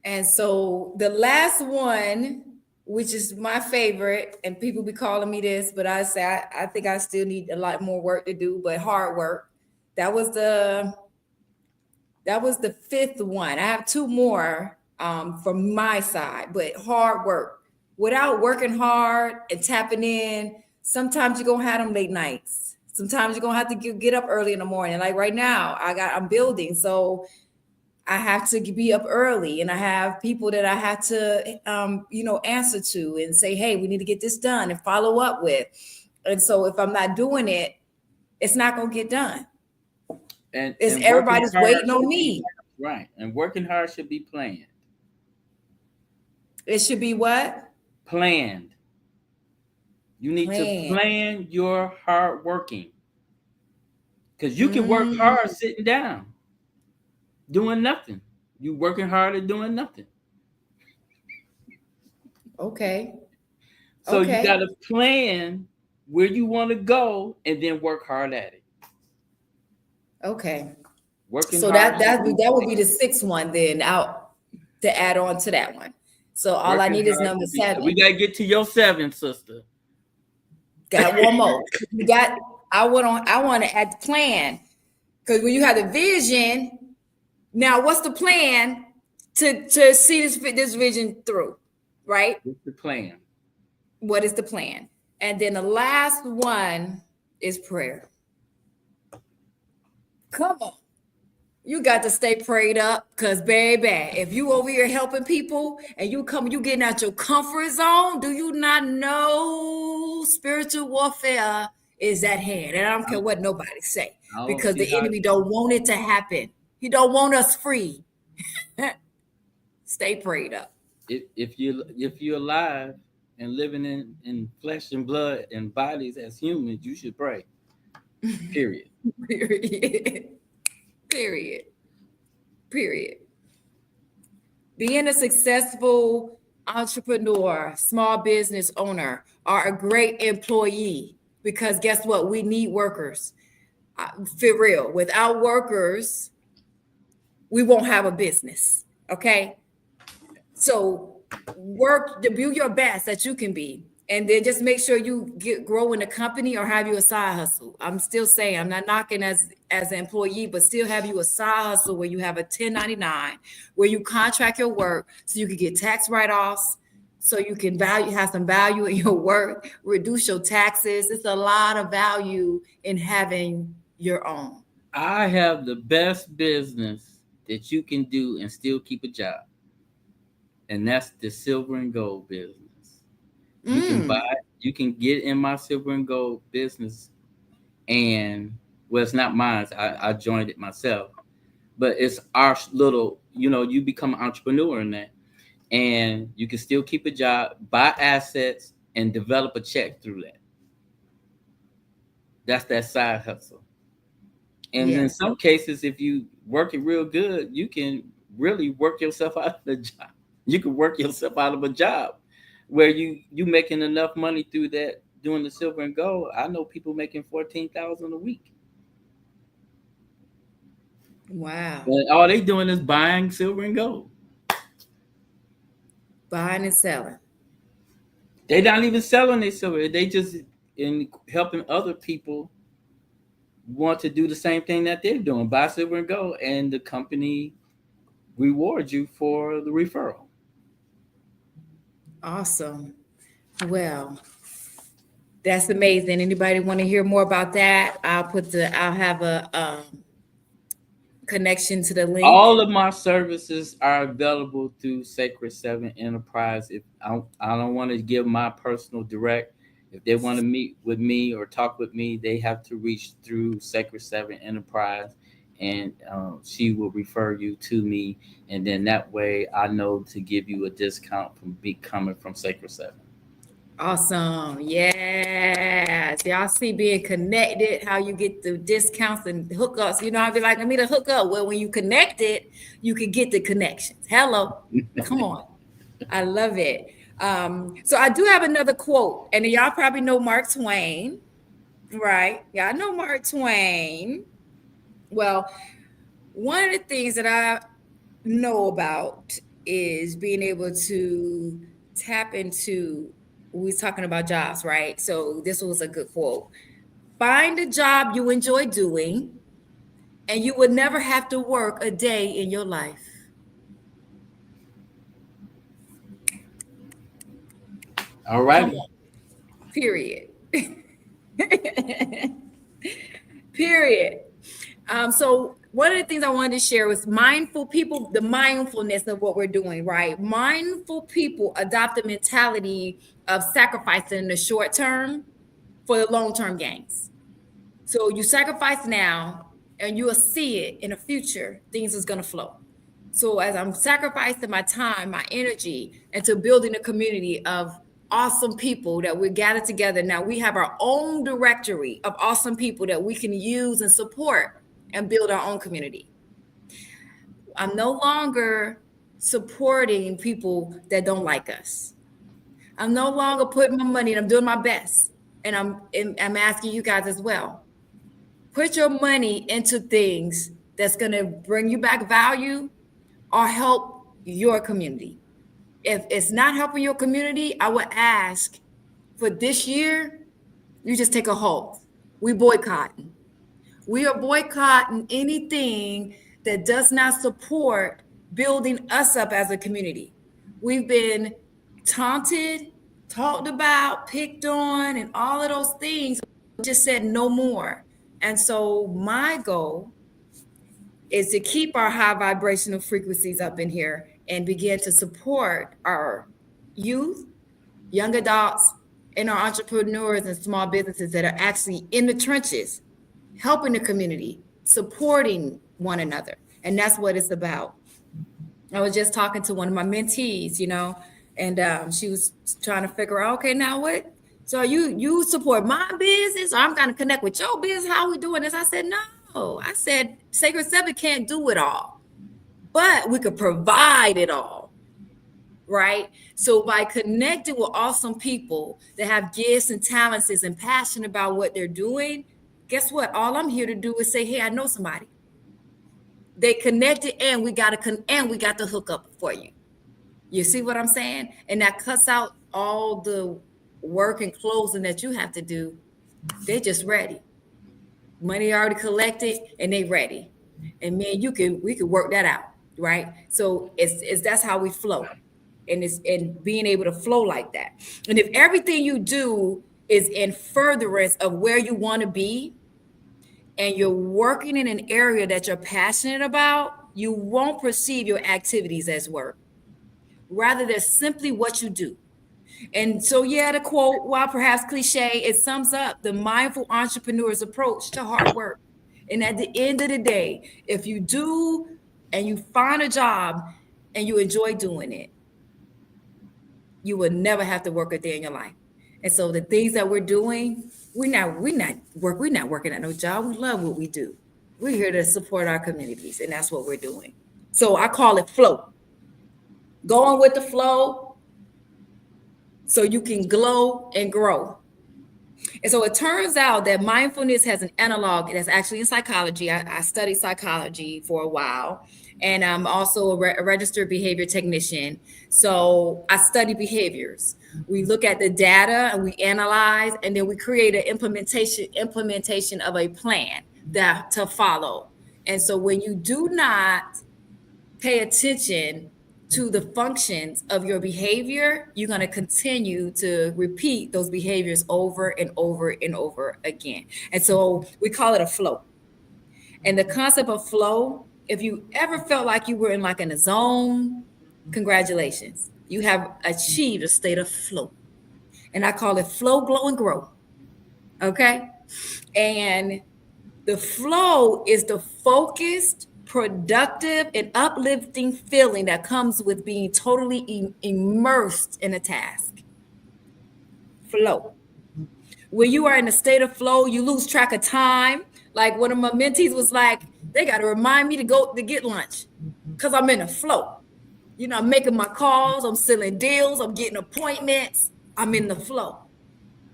And so the last one, which is my favorite, and people be calling me this, but I say I think I still need a lot more work to do, but hard work. That was the 5th one. I have 2 more from my side, but hard work. Without working hard and tapping in, sometimes you're gonna have them late nights. Sometimes you're gonna have to get up early in the morning. Like right now, I'm building, so I have to be up early, and I have people that I have to, answer to and say, hey, we need to get this done and follow up with. And so if I'm not doing it, it's not going to get done. It's And working everybody's hard waiting on should be me. right. And working hard should be planned. It should be what? Planned. You need to Plan. plan your hard working. Because you can work Mm, hard sitting down, doing nothing. You working hard at doing nothing. okay. So you got Okay. to plan where you want to go and then work hard at it. Okay. Working So hard should be that would be the planned. sixth one then out to add on to that one. So all I Working need is hard number should be. We 7. got to get to your 7, sister. Got one more. You got. I want to add the plan, because when you have the vision, now what's the plan to see this vision through, right? What's the plan? What is the plan? And then the last one is prayer. Come on. You got to stay prayed up, because baby, if you over here helping people and you getting out your comfort zone, do you not know spiritual warfare is at hand? And I don't care what nobody say, I don't because see the how enemy don't want it to happen. He don't want us free. Stay prayed up. if you're alive and living in flesh and blood and bodies as humans, you should pray. Period. Period. Period. Period. Being a successful entrepreneur, small business owner, or a great employee, because guess what? We need workers. For real. Without workers, we won't have a business. Okay. So work to be your best that you can be. And then just make sure you grow in the company or have you a side hustle. I'm still saying, I'm not knocking as an employee, but still have you a side hustle where you have a 1099, where you contract your work so you can get tax write-offs, so you can have some value in your work, reduce your taxes. It's a lot of value in having your own. I have the best business that you can do and still keep a job, and that's the silver and gold business. You can get in my silver and gold business, and well, it's not mine. I joined it myself, but it's our little. You become an entrepreneur in that, and you can still keep a job, buy assets, and develop a check through that. That's that side hustle. And in Yes. some cases, if you work it real good, you can really work yourself out of the job. You can work yourself out of a job where you making enough money through that doing the silver and gold. I know people making $14,000 a week. Wow. And all they doing is buying silver and gold. Buying and selling. They not even selling their silver. They just in helping other people want to do the same thing that they're doing, buy silver and gold, and the company rewards you for the referral. Awesome. Well, that's amazing. Anybody want to hear more about that? I'll have a connection to the link. All of my services are available through Sacred 7 Enterprise. If I don't want to give my personal direct, if they want to meet with me or talk with me, they have to reach through Sacred 7 Enterprise, and she will refer you to me, and then that way I know to give you a discount from me coming from Sacred 7. Awesome. Yes. Y'all see being connected, how you get the discounts and hookups. I'd be like, I need a hookup. Well, when you connect it, you can get the connections. Hello. Come on. I love it. So I do have another quote, and y'all probably know Mark Twain, right? Yeah, I know Mark Twain. Well, one of the things that I know about is being able to tap into, we was talking about jobs, right? So this was a good quote. Find a job you enjoy doing, and you would never have to work a day in your life. All right. Period. Period. So one of the things I wanted to share was mindful people, the mindfulness of what we're doing, right? Mindful people adopt a mentality of sacrificing in the short term for the long-term gains. So you sacrifice now and you will see it in the future, things is going to flow. So as I'm sacrificing my time, my energy into building a community of awesome people that we gather together. Now we have our own directory of awesome people that we can use and support and build our own community. I'm no longer supporting people that don't like us. I'm no longer putting my money, and I'm doing my best. And I'm asking you guys as well. Put your money into things that's going to bring you back value or help your community. If it's not helping your community, I would ask for this year, you just take a hold. We boycotting. We are boycotting anything that does not support building us up as a community. We've been taunted, talked about, picked on, and all of those things. We just said no more. And so my goal is to keep our high vibrational frequencies up in here and begin to support our youth, young adults, and our entrepreneurs and small businesses that are actually in the trenches, helping the community, supporting one another. And that's what it's about. I was just talking to one of my mentees, and she was trying to figure out, okay, now what? So you support my business, or I'm going to connect with your business? How are we doing this? I said, no. I said, Sacred Seven can't do it all, but we could provide it all, right? So by connecting with awesome people that have gifts and talents and passion about what they're doing, guess what? All I'm here to do is say, hey, I know somebody. They connected, and we got to hook up for you. You see what I'm saying? And that cuts out all the work and closing that you have to do. They're just ready. Money already collected, and they ready. And man, we could work that out, right? So it's that's how we flow, and being able to flow like that. And if everything you do is in furtherance of where you want to be, and you're working in an area that you're passionate about, you won't perceive your activities as work. Rather, they're simply what you do. And so, the quote, while perhaps cliche, it sums up the mindful entrepreneur's approach to hard work. And at the end of the day, if you do and you find a job and you enjoy doing it, you will never have to work a day in your life. And so the things that we're doing, we're not working at no job. We love what we do. We're here to support our communities, and that's what we're doing. So I call it flow. Going with the flow so you can glow and grow. And so it turns out that mindfulness has an analog that's actually in psychology. I studied psychology for a while, and I'm also a registered behavior technician. So I study behaviors. We look at the data and we analyze, and then we create an implementation of a plan to follow. And so when you do not pay attention to the functions of your behavior, you're going to continue to repeat those behaviors over and over and over again. And so we call it a flow. And the concept of flow, if you ever felt like you were in a zone, congratulations. You have achieved a state of flow. And I call it flow, glow, and grow. Okay? And the flow is the focused, productive, and uplifting feeling that comes with being totally immersed in a task. Flow. When you are in a state of flow, you lose track of time. Like one of my mentees was like, they got to remind me to go to get lunch because I'm in a flow. I'm making my calls, I'm selling deals, I'm getting appointments. I'm in the flow.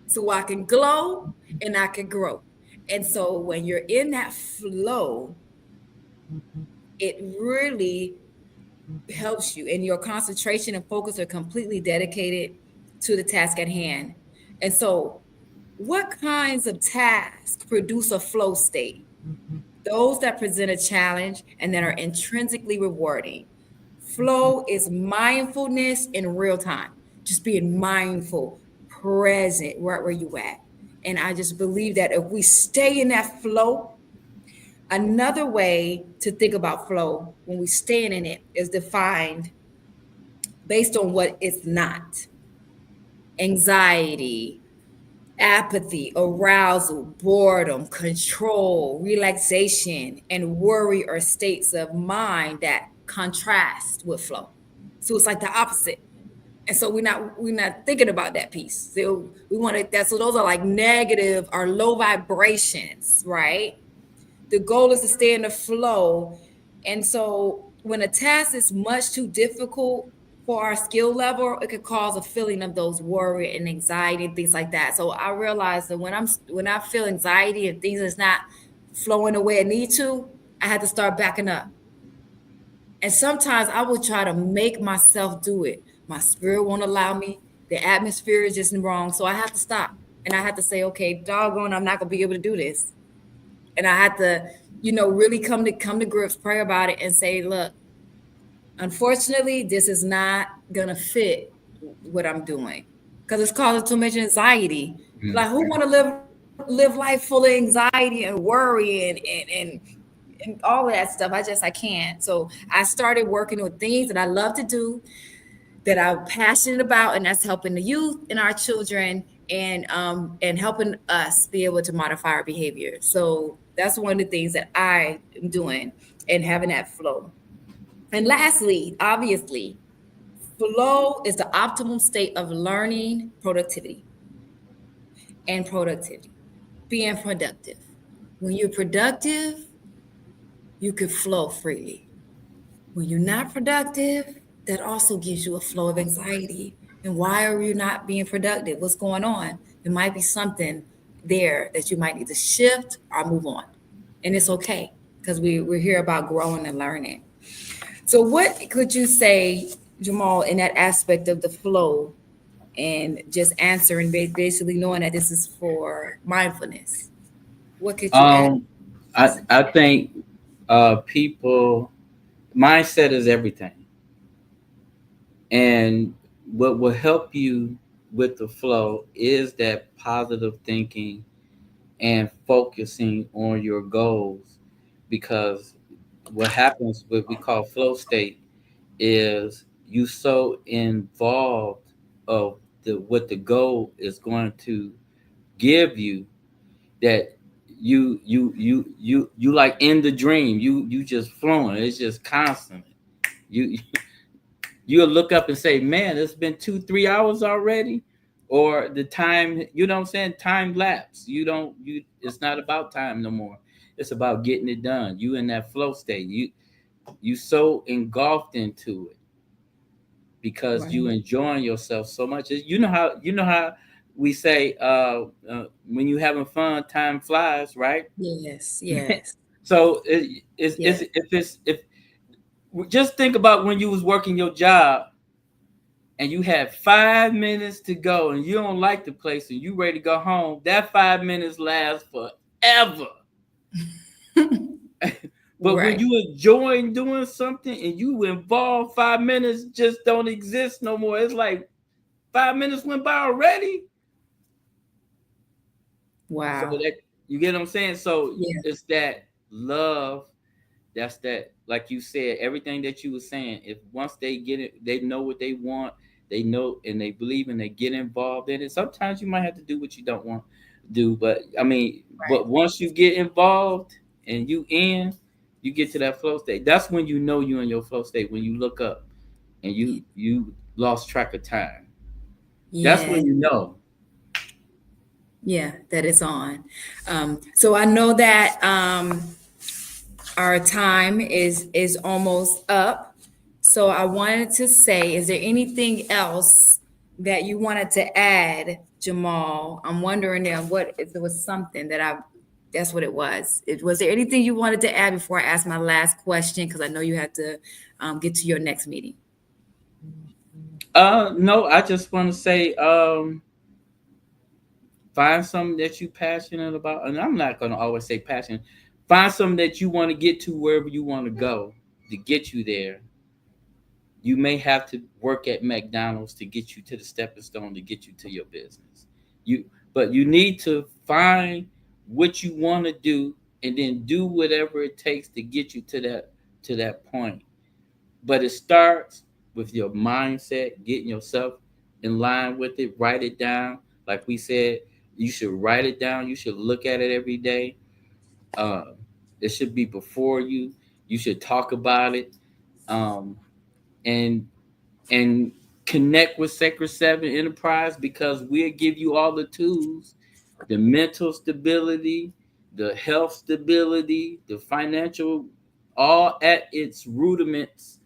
So I can glow and I can grow. And so when you're in that flow, it really helps you, and your concentration and focus are completely dedicated to the task at hand. And so what kinds of tasks produce a flow state? Those that present a challenge and that are intrinsically rewarding. Flow is mindfulness in real time, just being mindful, present right where you at. And I just believe that if we stay in that flow, Another way to think about flow when we stand in it is defined based on what it's not: anxiety, apathy, arousal, boredom, control, relaxation, and worry are states of mind that contrast with flow. So it's like the opposite. And so we're not thinking about that piece. So we want to that so those are like negative or low vibrations, right? The goal is to stay in the flow. And so when a task is much too difficult for our skill level, it could cause a feeling of those worry and anxiety and things like that. So I realized that when I feel anxiety and things is not flowing the way it need to, I had to start backing up. And sometimes I would try to make myself do it. My spirit won't allow me. The atmosphere is just wrong. So I have to stop. And I have to say, okay, doggone, I'm not gonna be able to do this. And I had to, really come to grips, pray about it, and say, look, unfortunately, this is not gonna fit what I'm doing because it's causing too much anxiety. Like, who want to live life full of anxiety and worry and all of that stuff? I can't. So I started working with things that I love to do, that I'm passionate about, and that's helping the youth and our children, and helping us be able to modify our behavior. So that's one of the things that I am doing and having that flow. And lastly, obviously, flow is the optimal state of learning, productivity, being productive. When you're productive, you can flow freely. When you're not productive, that also gives you a flow of anxiety. And why are you not being productive? What's going on? There might be something there that you might need to shift or move on. And it's okay because we're here about growing and learning. So, what could you say, Jamal, in that aspect of the flow and just answering, basically knowing that this is for mindfulness? What could you add? Um, I think people mindset is everything, and what will help you with the flow is that positive thinking and focusing on your goals, because what happens, what we call flow state, is you so involved of the what the goal is going to give you, that you like in the dream, you just flowing, it's just constant. you you'll look up and say, man, it's been 2 3 hours already, or the time, you know what I'm saying, time lapse. You don't you It's not about time no more. It's about getting it done. You in that flow state, you so engulfed into it because you Right. enjoying yourself so much. You know how we say, when you having fun, time flies, right? Yes, yes, So yes. if just think about when you was working your job and you had 5 minutes to go and you don't like the place and you ready to go home. That 5 minutes lasts forever. But when Right. you enjoying doing something and you involved, 5 minutes just don't exist no more. It's like 5 minutes went by already. So Wow. that, you get what I'm saying? So Yeah. it's that love. That's that, like you said, everything that you were saying. If once they get it, they know what they want, they know and they believe and they get involved in it. Sometimes you might have to do what you don't want to do, but I mean, Right. but once you get involved and you get to that flow state. That's when you know you're in your flow state. When you look up and you lost track of time. That's Yeah. when you know. Yeah. That it's on. So I know that our time is almost up. So I wanted to say, is there anything else that you wanted to add, Jamal? I'm wondering what if there was something that I that's what it was. Was there anything you wanted to add before I ask my last question? Because I know you have to get to your next meeting. No, I just want to say, find something that you passionate about, and I'm not going to always say passion. Find something that you want to get to wherever you want to go. To get you there, you may have to work at McDonald's to get you to the stepping stone to get you to your business. But you need to find what you want to do and then do whatever it takes to get you to that point. But it starts with your mindset, getting yourself in line with it. Write it down. Like we said, you should write it down. You should look at it every day. Uh, it should be before you. You should talk about it, um, and and connect with Sacred Seven Enterprise, because we'll give you all the tools, the mental stability, the health stability, the financial, all at its rudiments,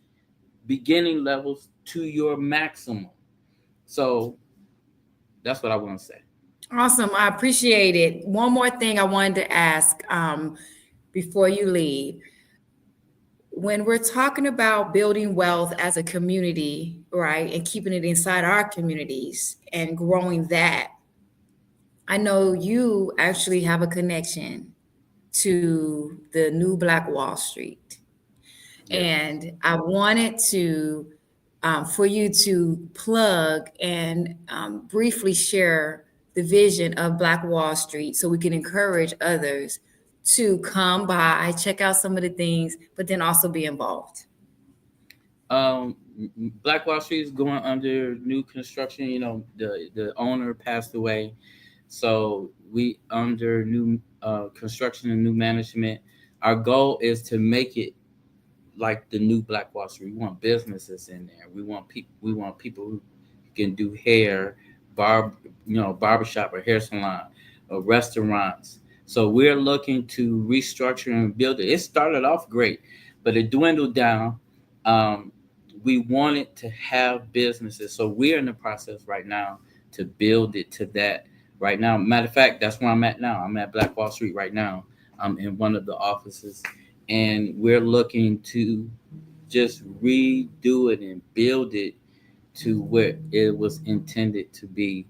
beginning levels to your maximum. So that's what I want to say. Awesome. I appreciate it. One more thing I wanted to ask before you leave. When we're talking about building wealth as a community, right, and keeping it inside our communities and growing that, I know you actually have a connection to the new Black Wall Street. Yes. And I wanted to, for you to plug and briefly share the vision of Black Wall Street so we can encourage others to come by, check out some of the things, but then also be involved. Um, Black Wall Street is going under new construction. You know, the owner passed away, so we under new construction and new management. Our goal is to make it like the new Black Wall Street. We want businesses in there. We want people. We want people who can do hair, barbershop or hair salon, or restaurants. So we're looking to restructure and build it. It started off great, but it dwindled down. Um, we wanted to have businesses, so we're in the process right now to build it to that. Right now, matter of fact, that's where I'm at now. I'm at Black Wall Street right now. I'm in one of the offices, and we're looking to just redo it and build it to where it was intended to be,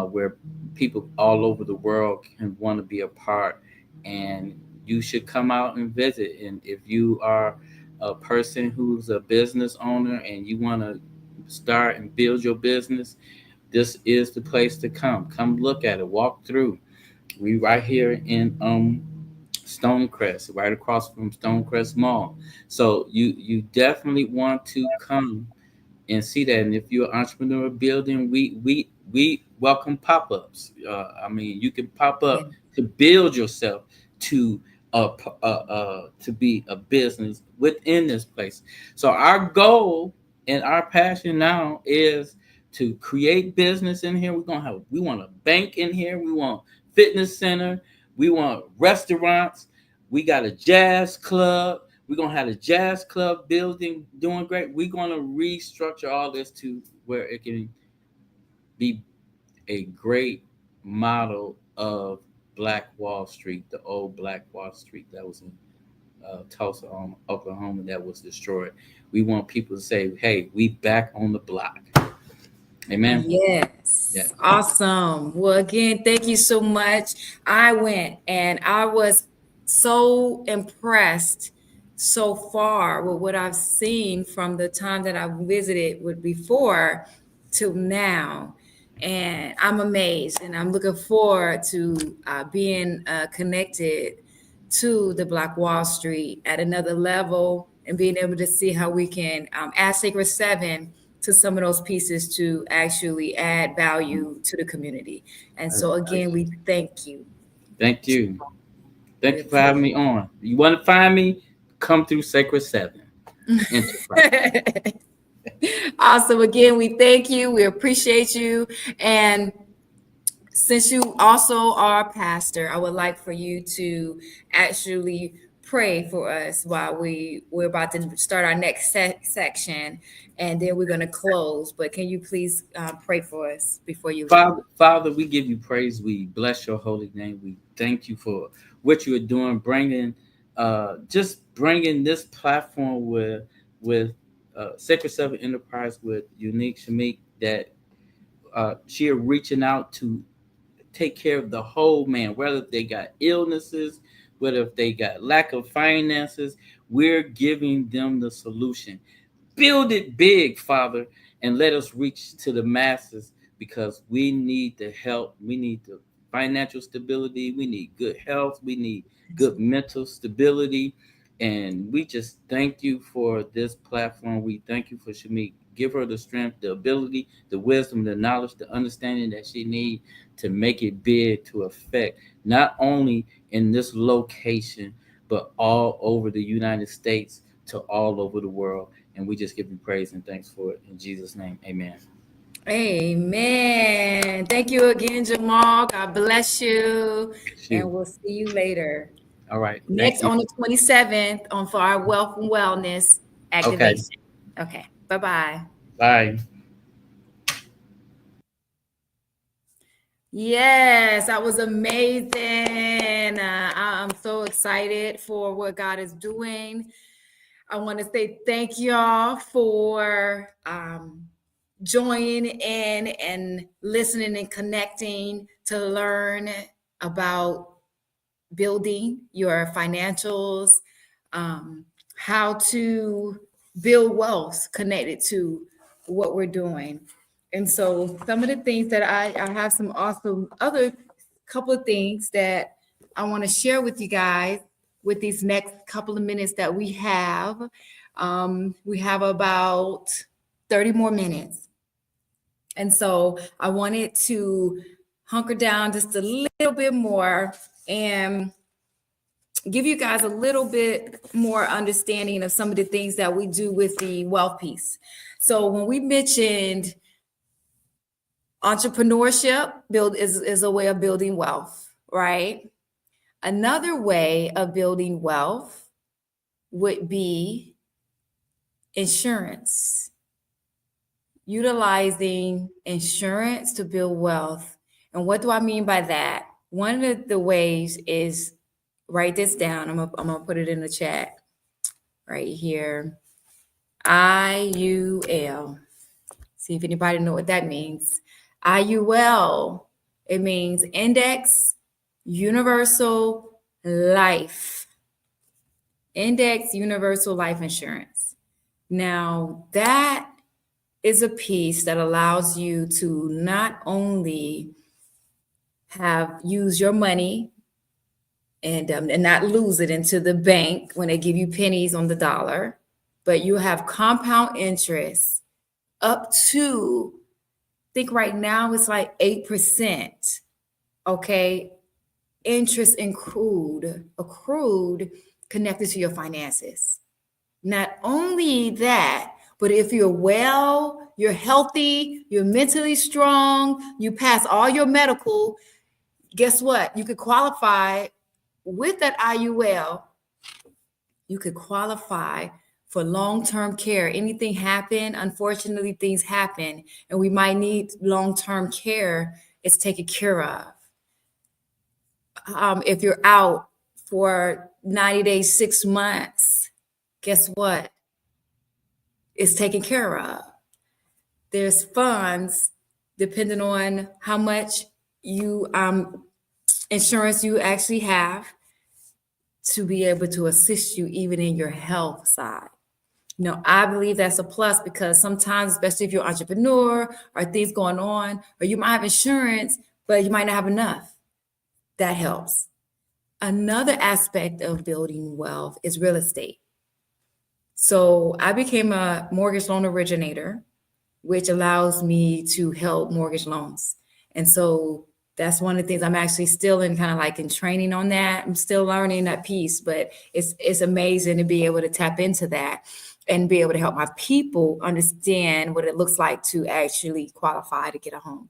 where people all over the world can want to be a part. And you should come out and visit. And if you are a person who's a business owner and you want to start and build your business, this is the place to come. Come look at it, walk through. We right here in Stonecrest, right across from Stonecrest Mall. So you definitely want to come and see that. And if you're an entrepreneur building, we welcome pop-ups. I mean, you can pop Yeah. up to build yourself to to be a business within this place. So our goal and our passion now is to create business in here. We want a bank in here. We want fitness center. We want restaurants. We got a jazz club. We're gonna have a jazz club building doing great. We're gonna restructure all this to where it can be a great model of Black Wall Street, the old Black Wall Street that was in Tulsa, Oklahoma, that was destroyed. We want people to say, "Hey, we back on the block." Amen. Yes. Yeah. Awesome. Well, again, thank you so much. I went and I was so impressed so far with what I've seen from the time that I visited with before till now. And I'm amazed and I'm looking forward to being connected to the Black Wall Street at another level and being able to see how we can add Sacred Seven to some of those pieces to actually add value to the community. And so again, we thank you. Thank you. Thank you for having me on. You want to find me? Come through Sacred Seven Enterprise. Awesome. Again, we thank you. We appreciate you. And since you also are a pastor, I would like for you to actually pray for us while we're about to start our next section, and then we're going to close. But can you please pray for us before you leave? Father, we give you praise. We bless your holy name. We thank you for what you are doing, just bringing this platform with Sacred Seven Enterprise with Unique Shamik, that she are reaching out to take care of the whole man, whether they got illnesses, whether if they got lack of finances. We're giving them the solution. Build it big, Father, and let us reach to the masses, because we need the help. We need the financial stability. We need good health. We need good mental stability. And we just thank you for this platform. We thank you for Shamik. Give her the strength, the ability, the wisdom, the knowledge, the understanding that she needs to make it big, to affect not only in this location, but all over the United States, to all over the world. And we just give you praise and thanks for it. In Jesus' name, amen. Amen. Thank you again, Jamal. God bless you. And we'll see you later. All right. Next on the 27th for our Wealth and Wellness activation. Okay. Bye-bye. Bye. Yes, that was amazing. I'm so excited for what God is doing. I want to say thank y'all for joining in and listening and connecting to learn about building your financials, how to build wealth connected to what we're doing. And so some of the things that I have some awesome other couple of things that I want to share with you guys with these next couple of minutes that we have. We have about 30 more minutes. And so I wanted to hunker down just a little bit more and give you guys a little bit more understanding of some of the things that we do with the wealth piece. So when we mentioned entrepreneurship, is a way of building wealth, right? Another way of building wealth would be insurance. Utilizing insurance to build wealth. And what do I mean by that? One of the ways is, write this down. I'm gonna put it in the chat right here. IUL. See if anybody know what that means. IUL. It means Index Universal Life. Index Universal Life Insurance. Now that is a piece that allows you to not only use your money and not lose it into the bank when they give you pennies on the dollar, but you have compound interest up to, I think right now it's like 8%. Okay, interest accrued connected to your finances. Not only that, but if you're well, you're healthy, you're mentally strong, you pass all your medical, guess what? You could qualify with that IUL. You could qualify for long-term care. Anything happen, unfortunately, things happen, and we might need long-term care. It's taken care of. If you're out for 90 days, 6 months, guess what? It's taken care of. There's funds depending on how much you insurance you actually have to be able to assist you even in your health side. Now, I believe that's a plus because sometimes, especially if you're an entrepreneur or things going on, or you might have insurance, but you might not have enough. That helps. Another aspect of building wealth is real estate. So I became a mortgage loan originator, which allows me to help mortgage loans. And so that's one of the things I'm actually still in kind of like in training on that. I'm still learning that piece, but it's amazing to be able to tap into that and be able to help my people understand what it looks like to actually qualify to get a home.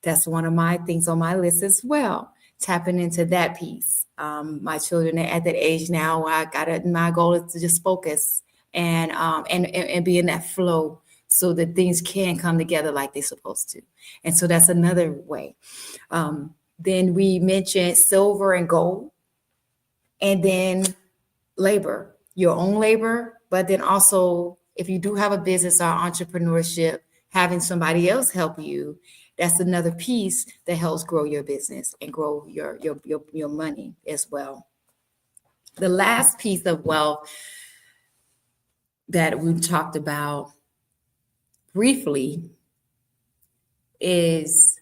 That's one of my things on my list as well, tapping into that piece. My children are at that age now where my goal is to just focus and be in that flow so that things can come together like they're supposed to. And so that's another way. Then we mentioned silver and gold, and then labor, your own labor, but then also if you do have a business or entrepreneurship, having somebody else help you, that's another piece that helps grow your business and grow your money as well. The last piece of wealth that we talked about briefly is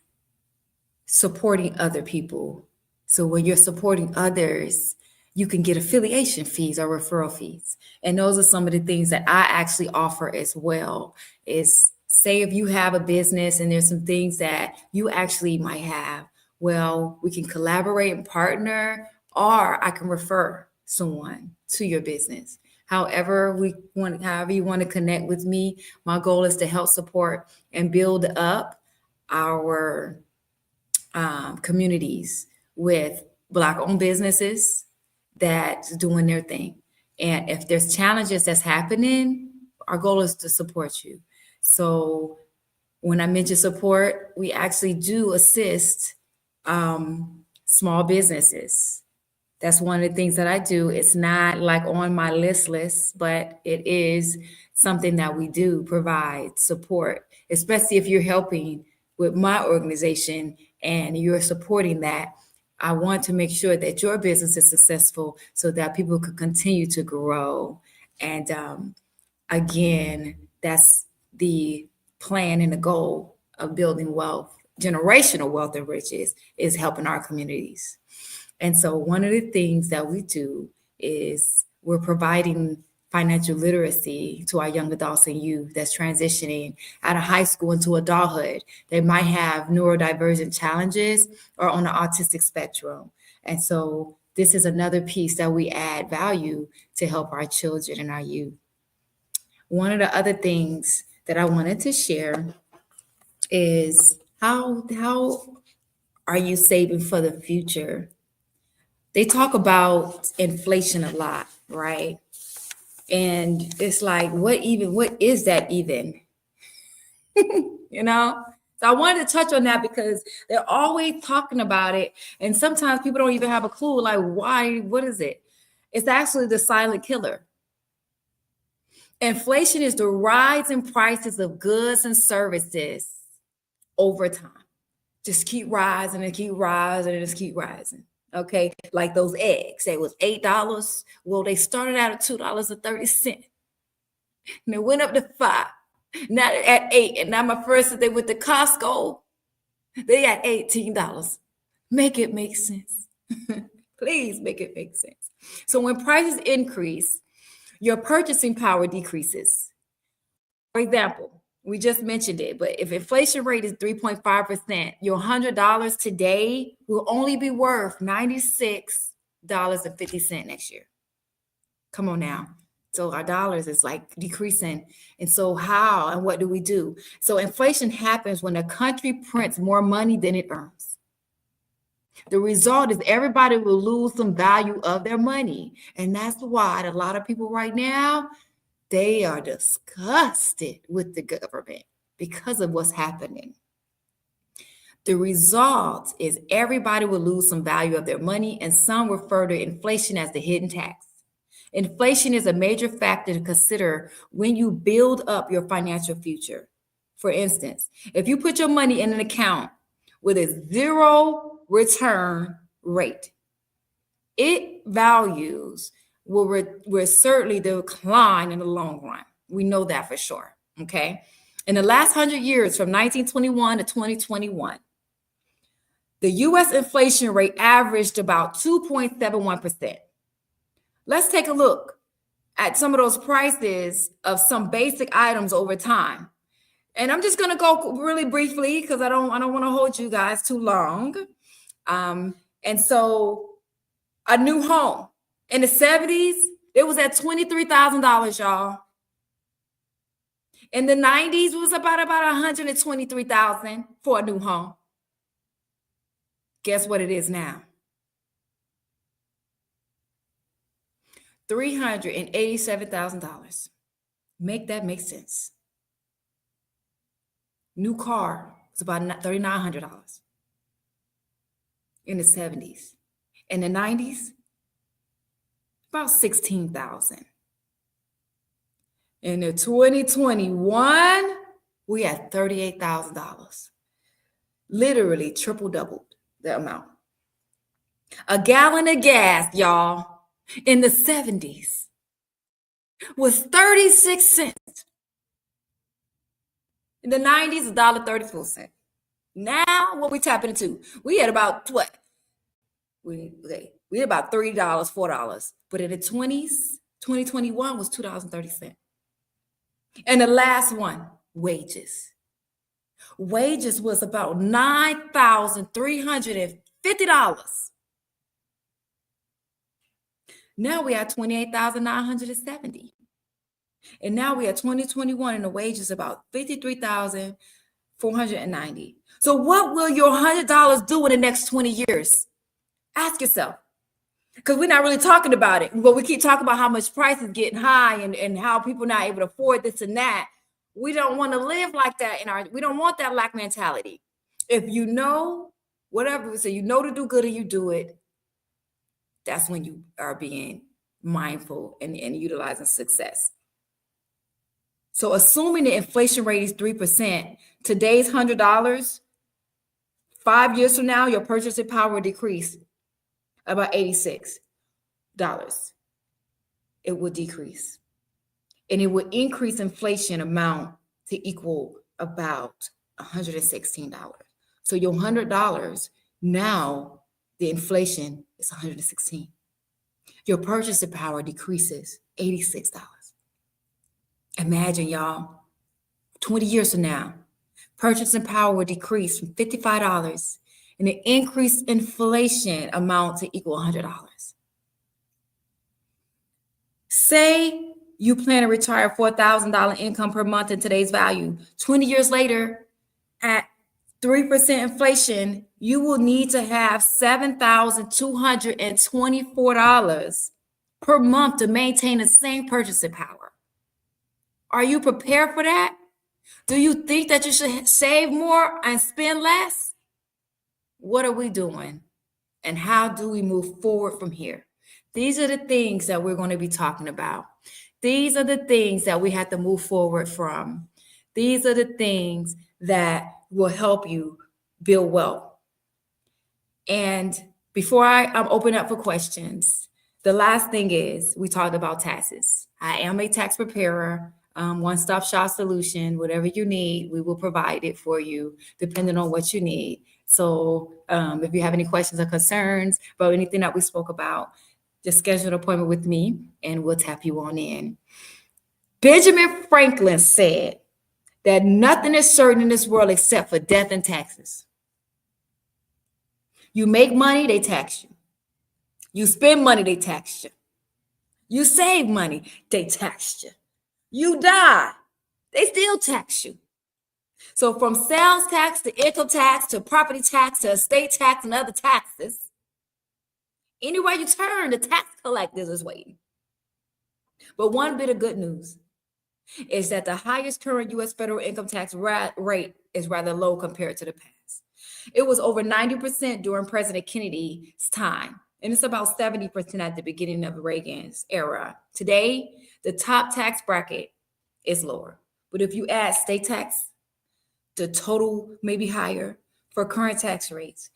supporting other people. So when you're supporting others, you can get affiliation fees or referral fees. And those are some of the things that I actually offer as well. Is say if you have a business and there's some things that you actually might have, well, we can collaborate and partner, or I can refer someone to your business. However you want to connect with me, my goal is to help support and build up our communities with Black-owned businesses that's doing their thing. And if there's challenges that's happening, our goal is to support you. So when I mention support, we actually do assist small businesses. That's one of the things that I do. It's not like on my list, but it is something that we do provide support, especially if you're helping with my organization and you're supporting that. I want to make sure that your business is successful so that people can continue to grow. And again, that's the plan and the goal of building wealth, generational wealth and riches, is helping our communities. And so one of the things that we do is we're providing financial literacy to our young adults and youth that's transitioning out of high school into adulthood. They might have neurodivergent challenges or on the autistic spectrum. And so this is another piece that we add value to help our children and our youth. One of the other things that I wanted to share is how are you saving for the future? They talk about inflation a lot, right? And it's like, what is that even? You know? So I wanted to touch on that because they're always talking about it. And sometimes people don't even have a clue, like, why, what is it? It's actually the silent killer. Inflation is the rise in prices of goods and services over time. Just keep rising and keep rising and just keep rising. Okay, like those eggs, they was $8. Well, they started out at $2.30. And it went up to $5. Now they're at $8. And now my first day with the Costco, they at $18. Make it make sense. Please make it make sense. So when prices increase, your purchasing power decreases. For example, we just mentioned it, but if inflation rate is 3.5%, your $100 today will only be worth $96.50 next year. Come on now. So our dollars is like decreasing. And so how and what do we do? So inflation happens when a country prints more money than it earns. The result is everybody will lose some value of their money. And that's why a lot of people right now, they are disgusted with the government because of what's happening. The result is everybody will lose some value of their money, and some refer to inflation as the hidden tax. Inflation is a major factor to consider when you build up your financial future. For instance, if you put your money in an account with a 0 return rate, its values will certainly decline in the long run. We know that for sure, okay? In the last 100 years, from 1921 to 2021, the U.S. inflation rate averaged about 2.71%. Let's take a look at some of those prices of some basic items over time. And I'm just gonna go really briefly because I don't want to hold you guys too long. And so a new home in the 70s, it was at $23,000, y'all. In the 90s, it was about $123,000 for a new home. Guess what it is now? $387,000. Make that make sense. New car was about $3,900 in the 70s. In the 90s, about $16,000. In the 2021, we had $38,000. Literally triple doubled the amount. A gallon of gas, y'all, in the 70s was 36 cents. In the 90s, $1.34. Now, what we tapping into? We had about what? We had about $3, $4. But in the 20s, 2021 was $2.30. And the last one, wages. Wages was about $9,350. Now we are 28,970. And now we are 2021 and the wage is about 53,490. So what will your $100 do in the next 20 years? Ask yourself. Because we're not really talking about it. But we keep talking about how much price is getting high and how people not able to afford this and that. We don't want to live like that we don't want that lack mentality. If you know whatever, so you know to do good and you do it, that's when you are being mindful and utilizing success. So assuming the inflation rate is 3%, today's $100, 5 years from now, your purchasing power will decrease about $86. It will decrease. And it will increase inflation amount to equal about $116. So your $100 now, the inflation is $116. Your purchasing power decreases $86. Imagine, y'all, 20 years from now, purchasing power will decrease from $55 and the increased inflation amount to equal $100. Say you plan to retire $4,000 income per month in today's value. 20 years later, at 3% inflation, you will need to have $7,224 per month to maintain the same purchasing power. Are you prepared for that? Do you think that you should save more and spend less? What are we doing? And how do we move forward from here? These are the things that we're going to be talking about. These are the things that we have to move forward from. These are the things that will help you build wealth. And before I'm open up for questions, the last thing is we talked about taxes. I am a tax preparer. One-stop shop solution, whatever you need, we will provide it for you depending on what you need. So if you have any questions or concerns about anything that we spoke about, just schedule an appointment with me and we'll tap you on in. Benjamin Franklin said that nothing is certain in this world except for death and taxes. You make money, they tax you. You spend money, they tax you. You save money, they tax you. You die, they still tax you. So from sales tax to income tax to property tax to estate tax and other taxes, anywhere you turn, the tax collectors is waiting. But one bit of good news is that the highest current U.S. federal income tax rate is rather low compared to the past. It was over 90% during President Kennedy's time, and it's about 70% at the beginning of Reagan's era. Today, the top tax bracket is lower. But if you add state tax, the total may be higher. For current tax rates,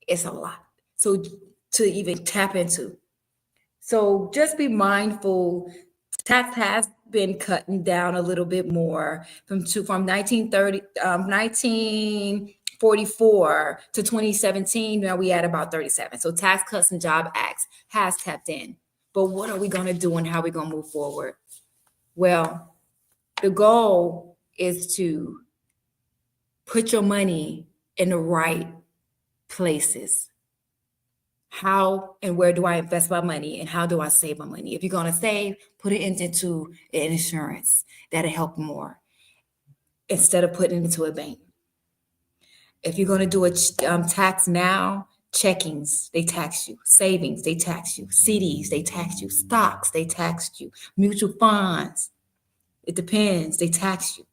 it's a lot. So to even tap into. So just be mindful. Tax has been cutting down a little bit more from 1944 to 2017. Now we at about 37. So Tax Cuts and Job Acts has tapped in. But what are we going to do and how are we going to move forward? Well, the goal is to put your money in the right places. How and where do I invest my money and how do I save my money? If you're going to save, put it into an insurance. That'll help more instead of putting it into a bank. If you're going to do a tax now, checkings, they tax you. Savings, they tax you. CDs, they tax you. Stocks, they tax you. Mutual funds, it depends, they tax you.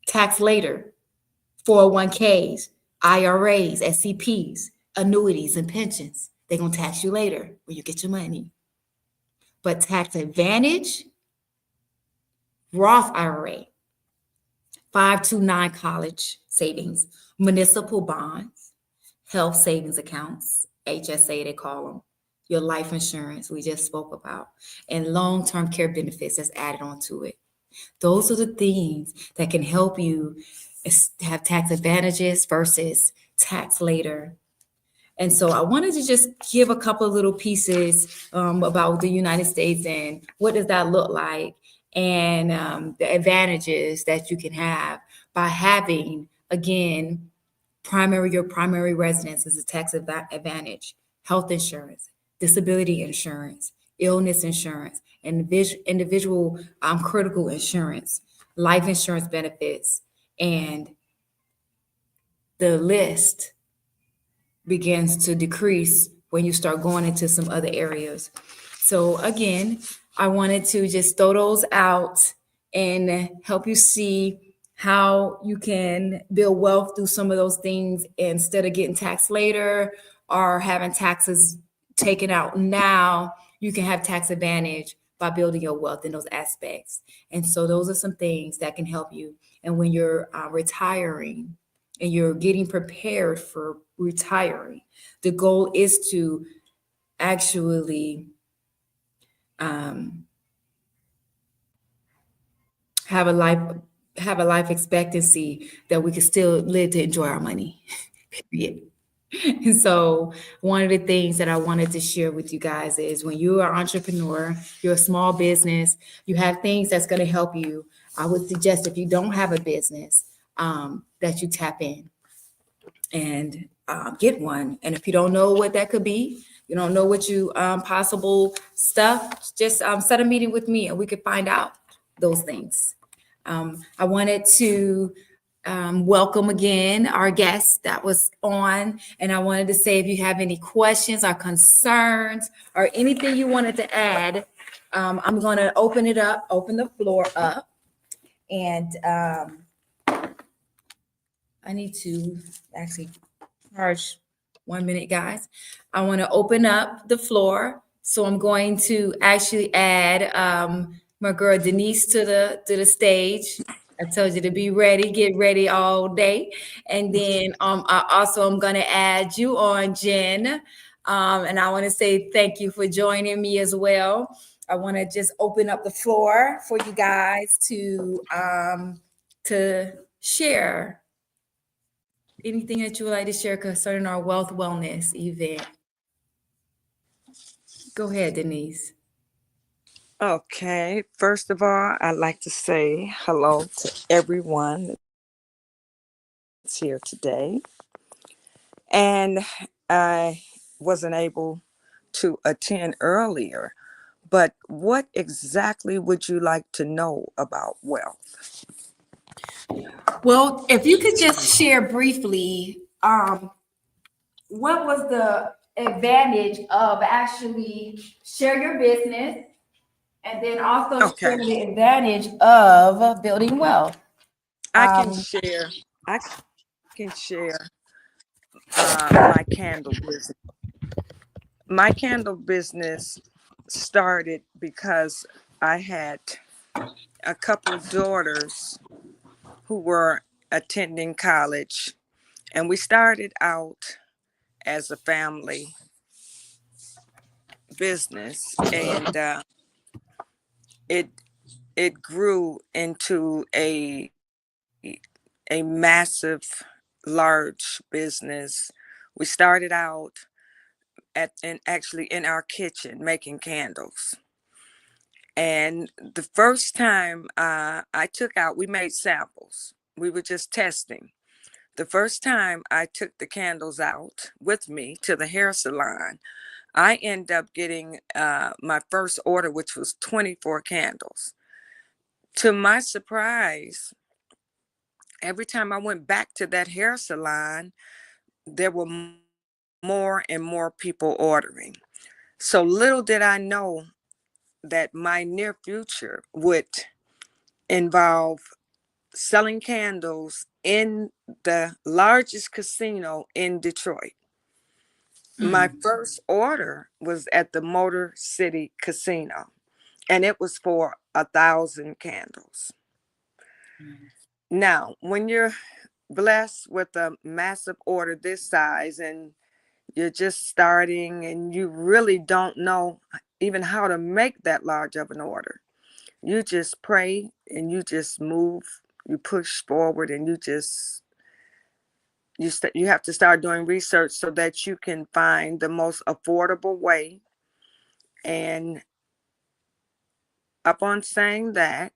Tax later, 401ks, IRAs, SCPs, annuities and pensions, they're going to tax you later when you get your money. But tax advantage, Roth IRA, 529 college savings, municipal bonds, health savings accounts, HSA they call them, your life insurance we just spoke about, and long-term care benefits that's added on to it. Those are the things that can help you have tax advantages versus tax later. And so I wanted to just give a couple of little pieces about the United States and what does that look like, and the advantages that you can have by having, again, your primary residence is a tax advantage, health insurance, disability insurance, illness insurance, individual critical insurance, life insurance benefits, and the list begins to decrease when you start going into some other areas. So again, I wanted to just throw those out and help you see how you can build wealth through some of those things instead of getting taxed later or having taxes taken out now. You can have tax advantage by building your wealth in those aspects. And so those are some things that can help you. And when you're retiring, and you're getting prepared for retiring, the goal is to actually have a life expectancy that we can still live to enjoy our money. Period. And so one of the things that I wanted to share with you guys is when you are an entrepreneur, you're a small business, you have things that's going to help you. I would suggest if you don't have a business, that you tap in and get one. And if you don't know what that could be, you don't know what you possible stuff, just set a meeting with me and we could find out those things. I wanted to welcome again our guest that was on, and I wanted to say if you have any questions or concerns or anything you wanted to add, I'm going to open the floor up, and I need to actually charge 1 minute, guys. I want to open up the floor. So I'm going to actually add my girl Denise to the stage. I told you to be ready, get ready all day. And then I'm going to add you on, Jen. And I want to say thank you for joining me as well. I want to just open up the floor for you guys to share anything that you would like to share concerning our Wealth Wellness event. Go ahead, Denise. Okay, first of all, I'd like to say hello to everyone that's here today. And I wasn't able to attend earlier, but what exactly would you like to know about wealth? Well, if you could just share briefly, what was the advantage of actually share your business, and then also share the advantage of building wealth? I can share my candle business. My candle business started because I had a couple of daughters who were attending college, and we started out as a family business, and it grew into a massive, large business. We started out actually in our kitchen making candles. And the first time we made samples. We were just testing. The first time I took the candles out with me to the hair salon, I ended up getting my first order, which was 24 candles. To my surprise, every time I went back to that hair salon, there were more and more people ordering. So little did I know that my near future would involve selling candles in the largest casino in Detroit. My first order was at the Motor City Casino, and it was for 1,000 candles. Now, when you're blessed with a massive order this size and you're just starting and you really don't know even how to make that large of an order, you just pray and you just move push forward, and you have to start doing research so that you can find the most affordable way. And upon saying that,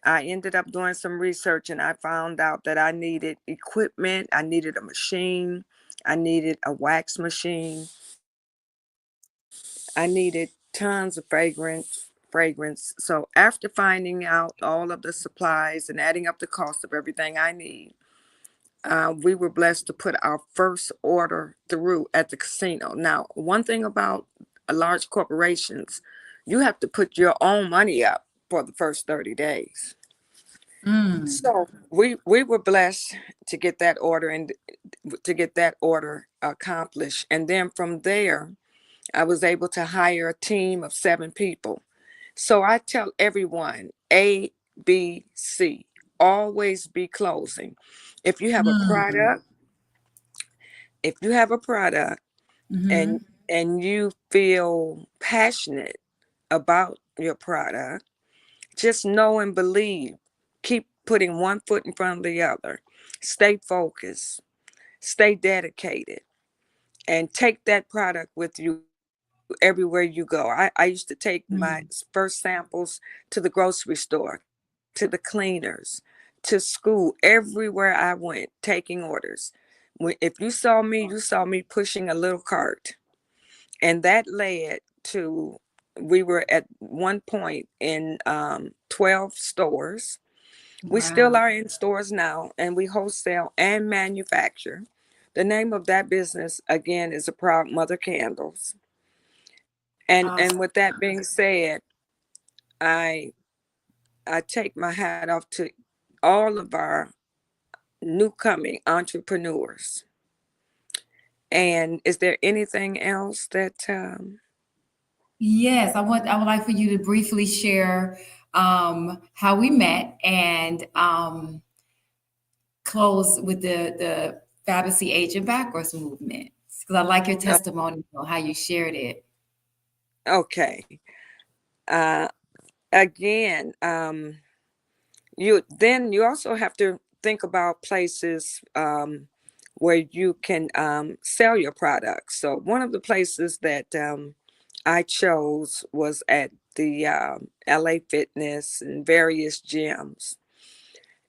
I ended up doing some research, and I found out that I needed equipment, I needed a machine, I needed a wax machine, I needed tons of fragrance. So after finding out all of the supplies and adding up the cost of everything I need, we were blessed to put our first order through at the casino. Now, one thing about large corporations, you have to put your own money up for the first 30 days. Mm. So we were blessed to get that order and to get that order accomplished. And then from there, I was able to hire a team of 7 people. So I tell everyone, A, B, C, always be closing. If you have a Mm. product, if you have a product Mm-hmm. and you feel passionate about your product, just know and believe. Keep putting one foot in front of the other. Stay focused, stay dedicated, and take that product with you everywhere you go. I used to take my Mm. first samples to the grocery store, to the cleaners, to school, everywhere I went, taking orders. If you saw me pushing a little cart. And that led to, we were at one point in 12 stores. We still Wow. are in stores now, and we wholesale and manufacture. The name of that business, again, is A Proud Mother Candles. And Awesome. with that being said, I I take my hat off to all of our new coming entrepreneurs. And is there anything else that Yes, I would like for you to briefly share how we met and close with the Fabulously Aging Backwards movement. Because I like your uh, testimony, how you shared it. okay. Uh Again, you also have to think about places where you can sell your products. So one of the places that I chose was at the LA Fitness and various gyms.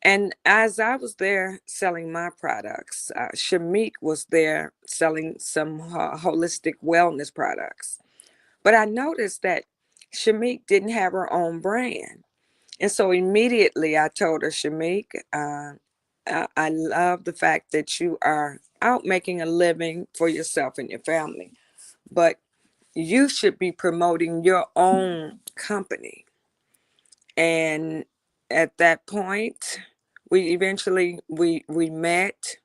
And as I was there selling my products, Shamik was there selling some holistic wellness products. But I noticed that Shamik didn't have her own brand. And so immediately I told her, Shamik, I love the fact that you are out making a living for yourself and your family, but you should be promoting your own company. And at that point, we met,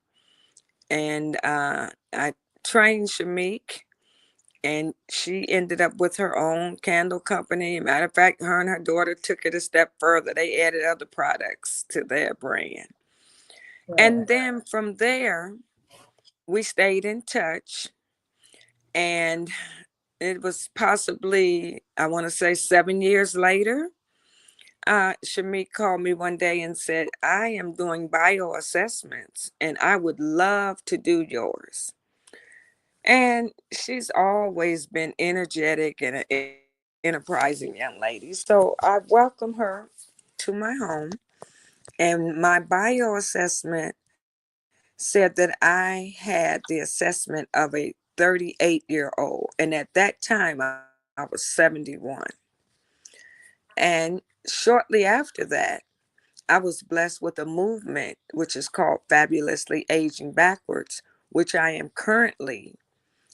and I trained Shamik, and she ended up with her own candle company. Matter of fact, her and her daughter took it a step further. They added other products to their brand. And Good. then from there, we stayed in touch. And it was possibly, I want to say 7 years later, Shamik called me one day and said, I am doing bioassessments and I would love to do yours. And she's always been energetic and an enterprising young lady. So I welcome her to my home. And my bioassessment said that I had the assessment of a 38-year-old. And at that time, I was 71. And shortly after that, I was blessed with a movement which is called Fabulously Aging Backwards, which I am currently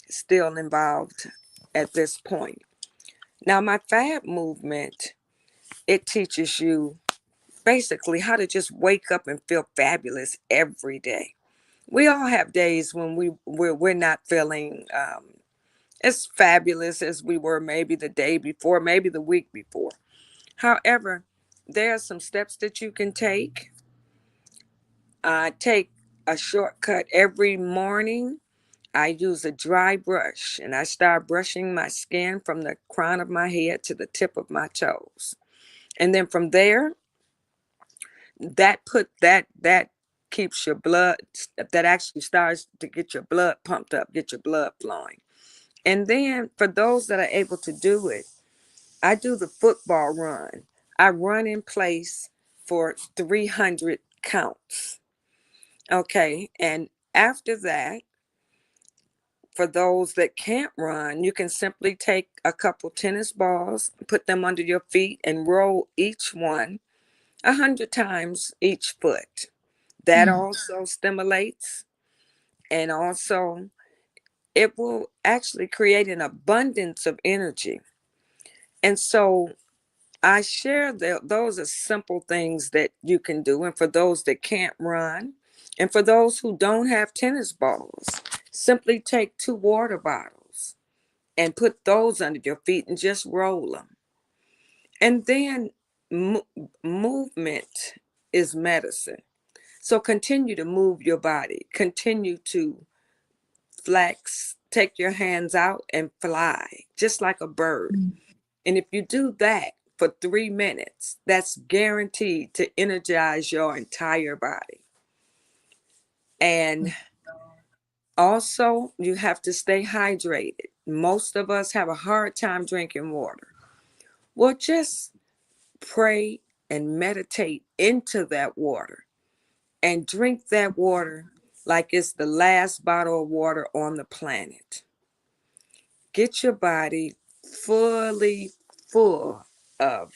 still involved at this point. Now, my Fab movement, it teaches you basically how to just wake up and feel fabulous every day. We all have days when we're not feeling as fabulous as we were maybe the day before, maybe the week before. However, there are some steps that you can take. Take a shortcut every morning. I use a dry brush and I start brushing my skin from the crown of my head to the tip of my toes. And then from there, that keeps your blood, that actually starts to get your blood pumped up, get your blood flowing. And then for those that are able to do it, I do the football run. I run in place for 300 counts. Okay. And after that, for those that can't run, you can simply take a couple tennis balls, put them under your feet, and roll each one 100 times each foot. That also stimulates, and also it will actually create an abundance of energy. And so I share those are simple things that you can do. And for those that can't run, and for those who don't have tennis balls, simply take 2 water bottles and put those under your feet and just roll them. And then movement is medicine. So continue to move your body, continue to flex, take your hands out and fly just like a bird. And if you do that for 3 minutes, that's guaranteed to energize your entire body. And also, you have to stay hydrated. Most of us have a hard time drinking water. Well, just pray and meditate into that water and drink that water like it's the last bottle of water on the planet. Get your body fully full of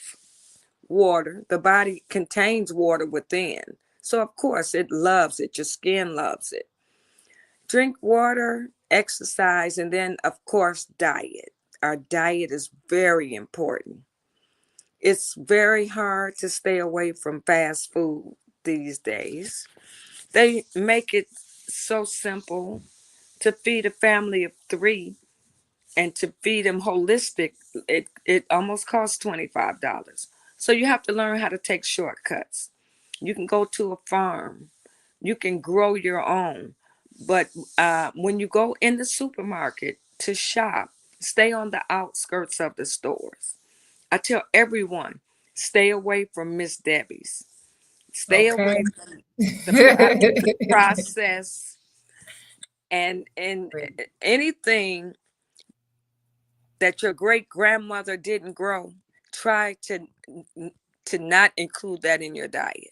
water. The body contains water within. So, of course, it loves it. Your skin loves it. Drink water, exercise, and then, of course, diet. Our diet is very important. It's very hard to stay away from fast food these days. They make it so simple to feed a family of 3 and to feed them holistic. It almost costs $25. So you have to learn how to take shortcuts. You can go to a farm. You can grow your own. But when you go in the supermarket to shop, stay on the outskirts of the stores. I tell everyone, stay away from Miss Debbie's. Stay away from the process and anything that your great grandmother didn't grow. Try to not include that in your diet,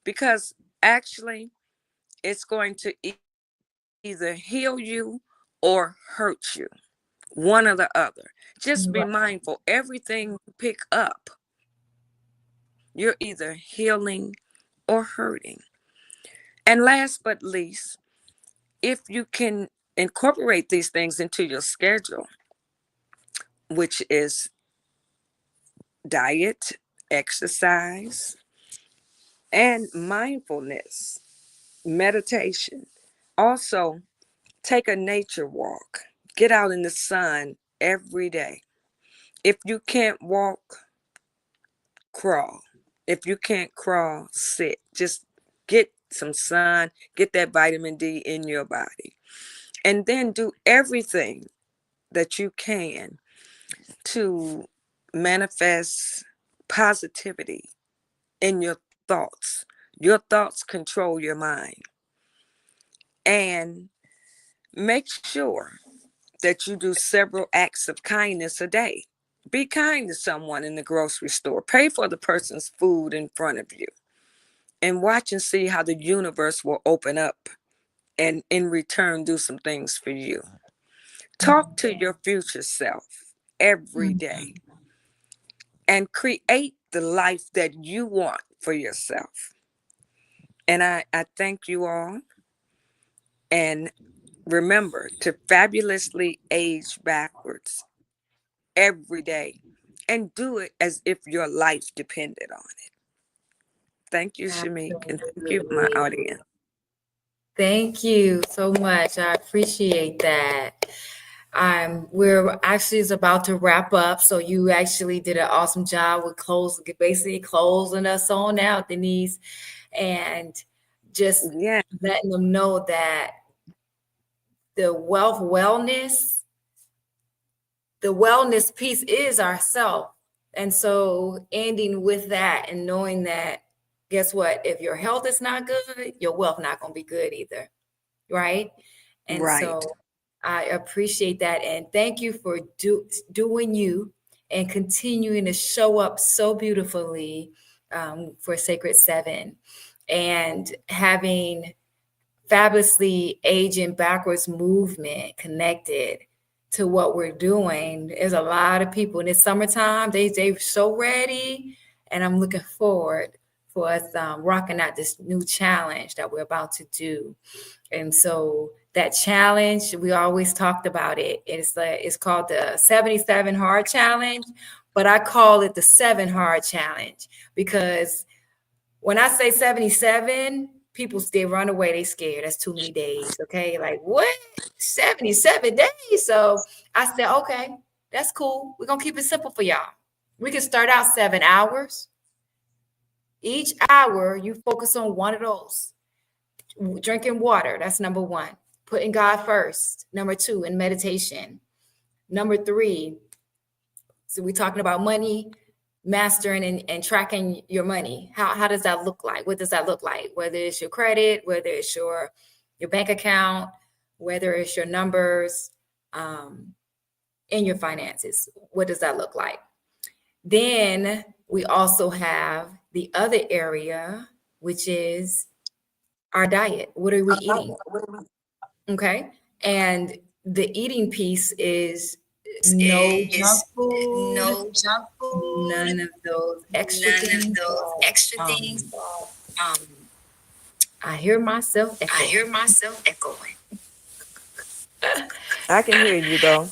because actually it's going to either heal you or hurt you, one or the other. Just be mindful, everything you pick up, you're either healing or hurting. And last but least, if you can incorporate these things into your schedule, which is diet, exercise, and mindfulness, meditation. Also, take a nature walk. Get out in the sun every day. If you can't walk, crawl. If you can't crawl, sit. Just get some sun, get that vitamin D in your body. And then do everything that you can to manifest positivity in your thoughts. Your thoughts control your mind. And make sure that you do several acts of kindness a day. Be kind to someone in the grocery store. Pay for the person's food in front of you. And watch and see how the universe will open up and in return do some things for you. Talk to your future self every day and create the life that you want for yourself. And I thank you all. And remember to fabulously age backwards every day and do it as if your life depended on it. Thank you, Shamique, and thank you, my audience. Thank you so much. I appreciate that. We're actually is about to wrap up. So you actually did an awesome job with basically closing us on out, Denise, and just letting them know that the wellness piece is ourself. And so ending with that and knowing that guess what? If your health is not good, your wealth not going to be good either. Right. And Right. so I appreciate that. And thank you for doing you and continuing to show up so beautifully for Sacred Seven, and having fabulously aging backwards movement connected to what we're doing. There's a lot of people in the summertime, they're so ready, and I'm looking forward for us rocking out this new challenge that we're about to do. And so that challenge, we always talked about it. It's called the 77 Hard Challenge, but I call it the 7 Hard Challenge, because when I say 77, people still run away. They scared. That's too many days. Okay. Like, what? 77 days. So I said, okay, that's cool. We're going to keep it simple for y'all. We can start out 7 hours. Each hour, you focus on one of those. Drinking water. That's number 1. Putting God first. Number 2, in meditation. Number 3, so we're talking about money, mastering and tracking your money. How does that look like? What does that look like? Whether it's your credit, whether it's your bank account, whether it's your numbers in your finances, what does that look like? Then we also have the other area, which is our diet. What are we eating? Okay. And the eating piece is no junk food, none of those extra things. I hear myself echoing. I can hear you though.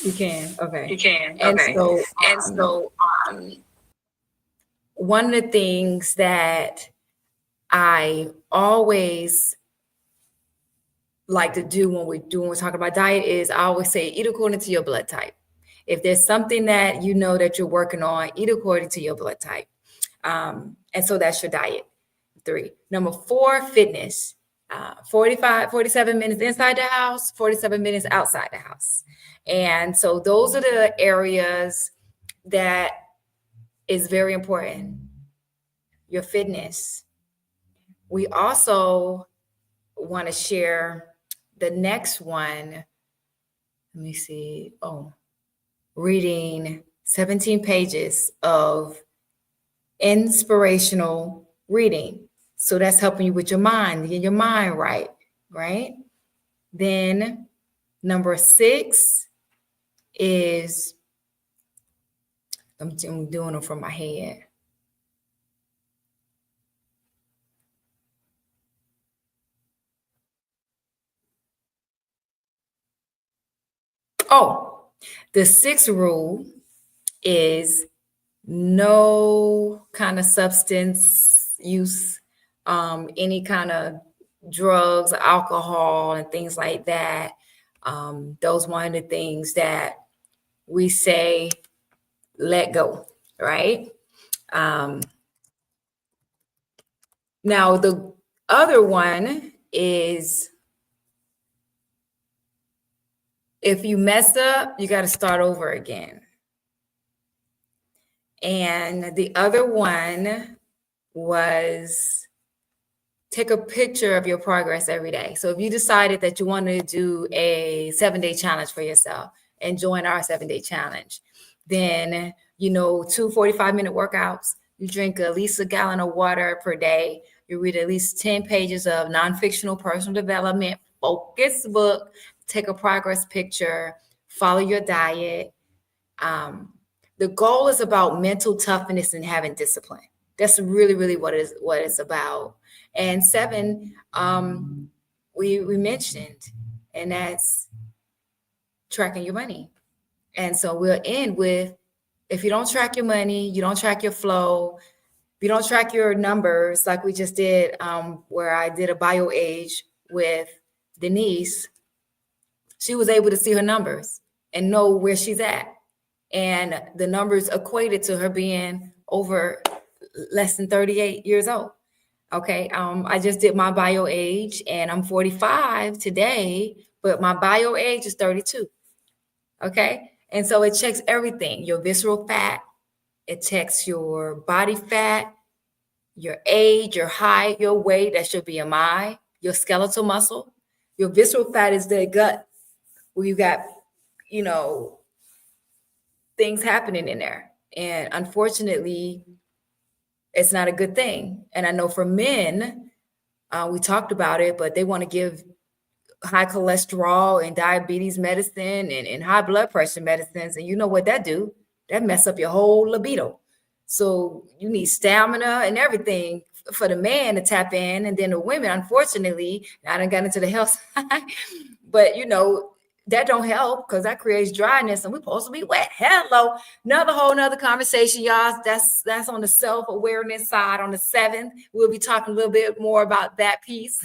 You can, okay. You can. And Okay. so, one of the things that I always like to do when we're talking about diet is I always say, eat according to your blood type. If there's something that you know that you're working on, eat according to your blood type. And so that's your diet. 3. Number 4, fitness. 47 minutes inside the house, 47 minutes outside the house. And so those are the areas that is very important. Your fitness. We also want to share the next one. Let me see. Reading 17 pages of inspirational reading. So that's helping you with your mind, get your mind right? Then number 6 is, I'm doing them from my head. The 6th rule is no kind of substance use, any kind of drugs, alcohol, and things like that. Those one of the things that we say, let go, right? Now, the other one is, if you mess up, you got to start over again. And the other one was take a picture of your progress every day. So if you decided that you wanted to do a 7-day challenge for yourself and join our 7-day challenge, then, 2 45-minute workouts, you drink at least a gallon of water per day, you read at least 10 pages of non-fictional personal development focused book, take a progress picture, follow your diet. The goal is about mental toughness and having discipline. That's really, really what it's about. And 7, we mentioned, and that's tracking your money. And so we'll end with, if you don't track your money, you don't track your flow, if you don't track your numbers, like we just did, where I did a bio age with Denise, she was able to see her numbers and know where she's at. And the numbers equated to her being over less than 38 years old. Okay. I just did my bio age and I'm 45 today, but my bio age is 32. Okay. And so it checks everything, your visceral fat, it checks your body fat, your age, your height, your weight, that's your BMI, your skeletal muscle. Your visceral fat is the gut where you got, you know, things happening in there. And unfortunately, it's not a good thing. And I know for men, we talked about it, but they want to give high cholesterol and diabetes medicine and high blood pressure medicines. And you know what that do? That mess up your whole libido. So you need stamina and everything for the man to tap in. And then the women, unfortunately, I done got into the health side, but you know, that don't help because that creates dryness and we're supposed to be wet. Hello. Another conversation, y'all. That's on the self-awareness side on the 7th. We'll be talking a little bit more about that piece.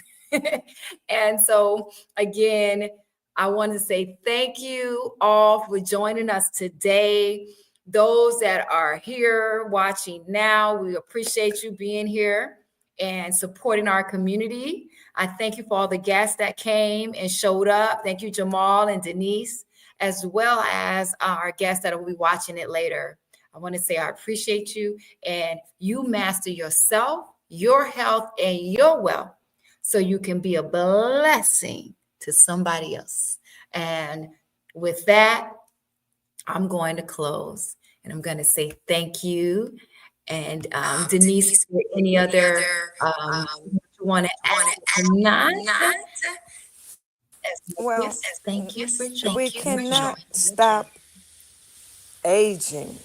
And so again, I want to say thank you all for joining us today. Those that are here watching now, we appreciate you being here and supporting our community. I thank you for all the guests that came and showed up. Thank you, Jamal and Denise, as well as our guests that will be watching it later. I want to say I appreciate you, and you master yourself, your health, and your wealth so you can be a blessing to somebody else. And with that, I'm going to close and I'm going to say thank you. And Denise, any other you want to add tonight? Well, Yes, thank you for joining. we cannot stop aging,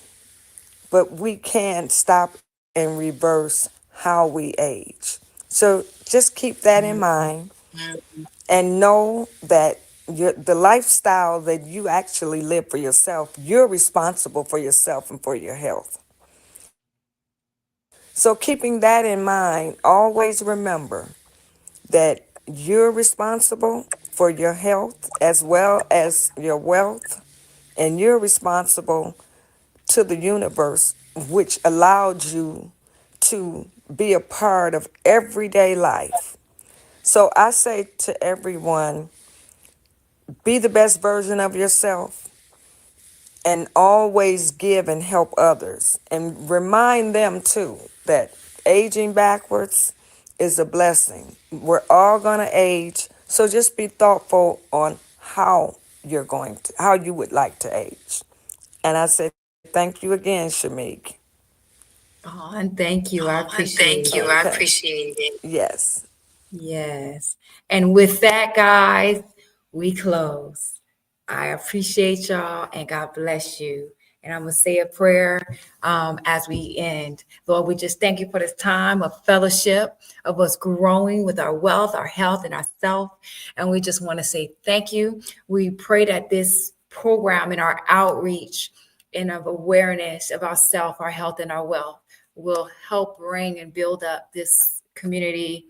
but we can stop and reverse how we age. So just keep that in mind and know that the lifestyle that you actually live for yourself, you're responsible for yourself and for your health. So keeping that in mind, always remember that you're responsible for your health as well as your wealth, and you're responsible to the universe, which allowed you to be a part of everyday life. So I say to everyone, be the best version of yourself and always give and help others. And remind them too that aging backwards is a blessing. We're all going to age. So just be thoughtful on how you would like to age. And I say thank you again, Shamik. Oh, and thank you. I appreciate it. I appreciate it. Yes. Yes. And with that, guys, we close. I appreciate y'all and God bless you. And I'm going to say a prayer as we end. Lord, we just thank you for this time of fellowship, of us growing with our wealth, our health, and our self. And we just want to say thank you. We pray that this program and our outreach and of awareness of ourself, our health, and our wealth will help bring and build up this community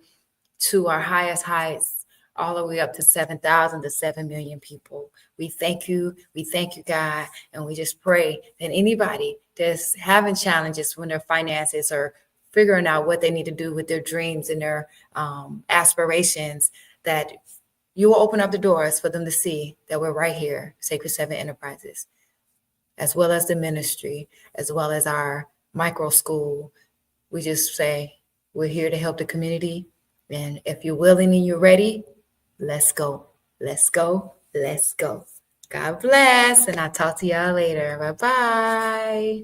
to our highest heights, all the way up to 7,000 to 7 million people. We thank you, God, and we just pray that anybody that's having challenges when their finances or figuring out what they need to do with their dreams and their aspirations, that you will open up the doors for them to see that we're right here, Sacred Seven Enterprises, as well as the ministry, as well as our micro school. We just say we're here to help the community. And if you're willing and you're ready, let's go. Let's go. Let's go. God bless. And I'll talk to y'all later. Bye-bye.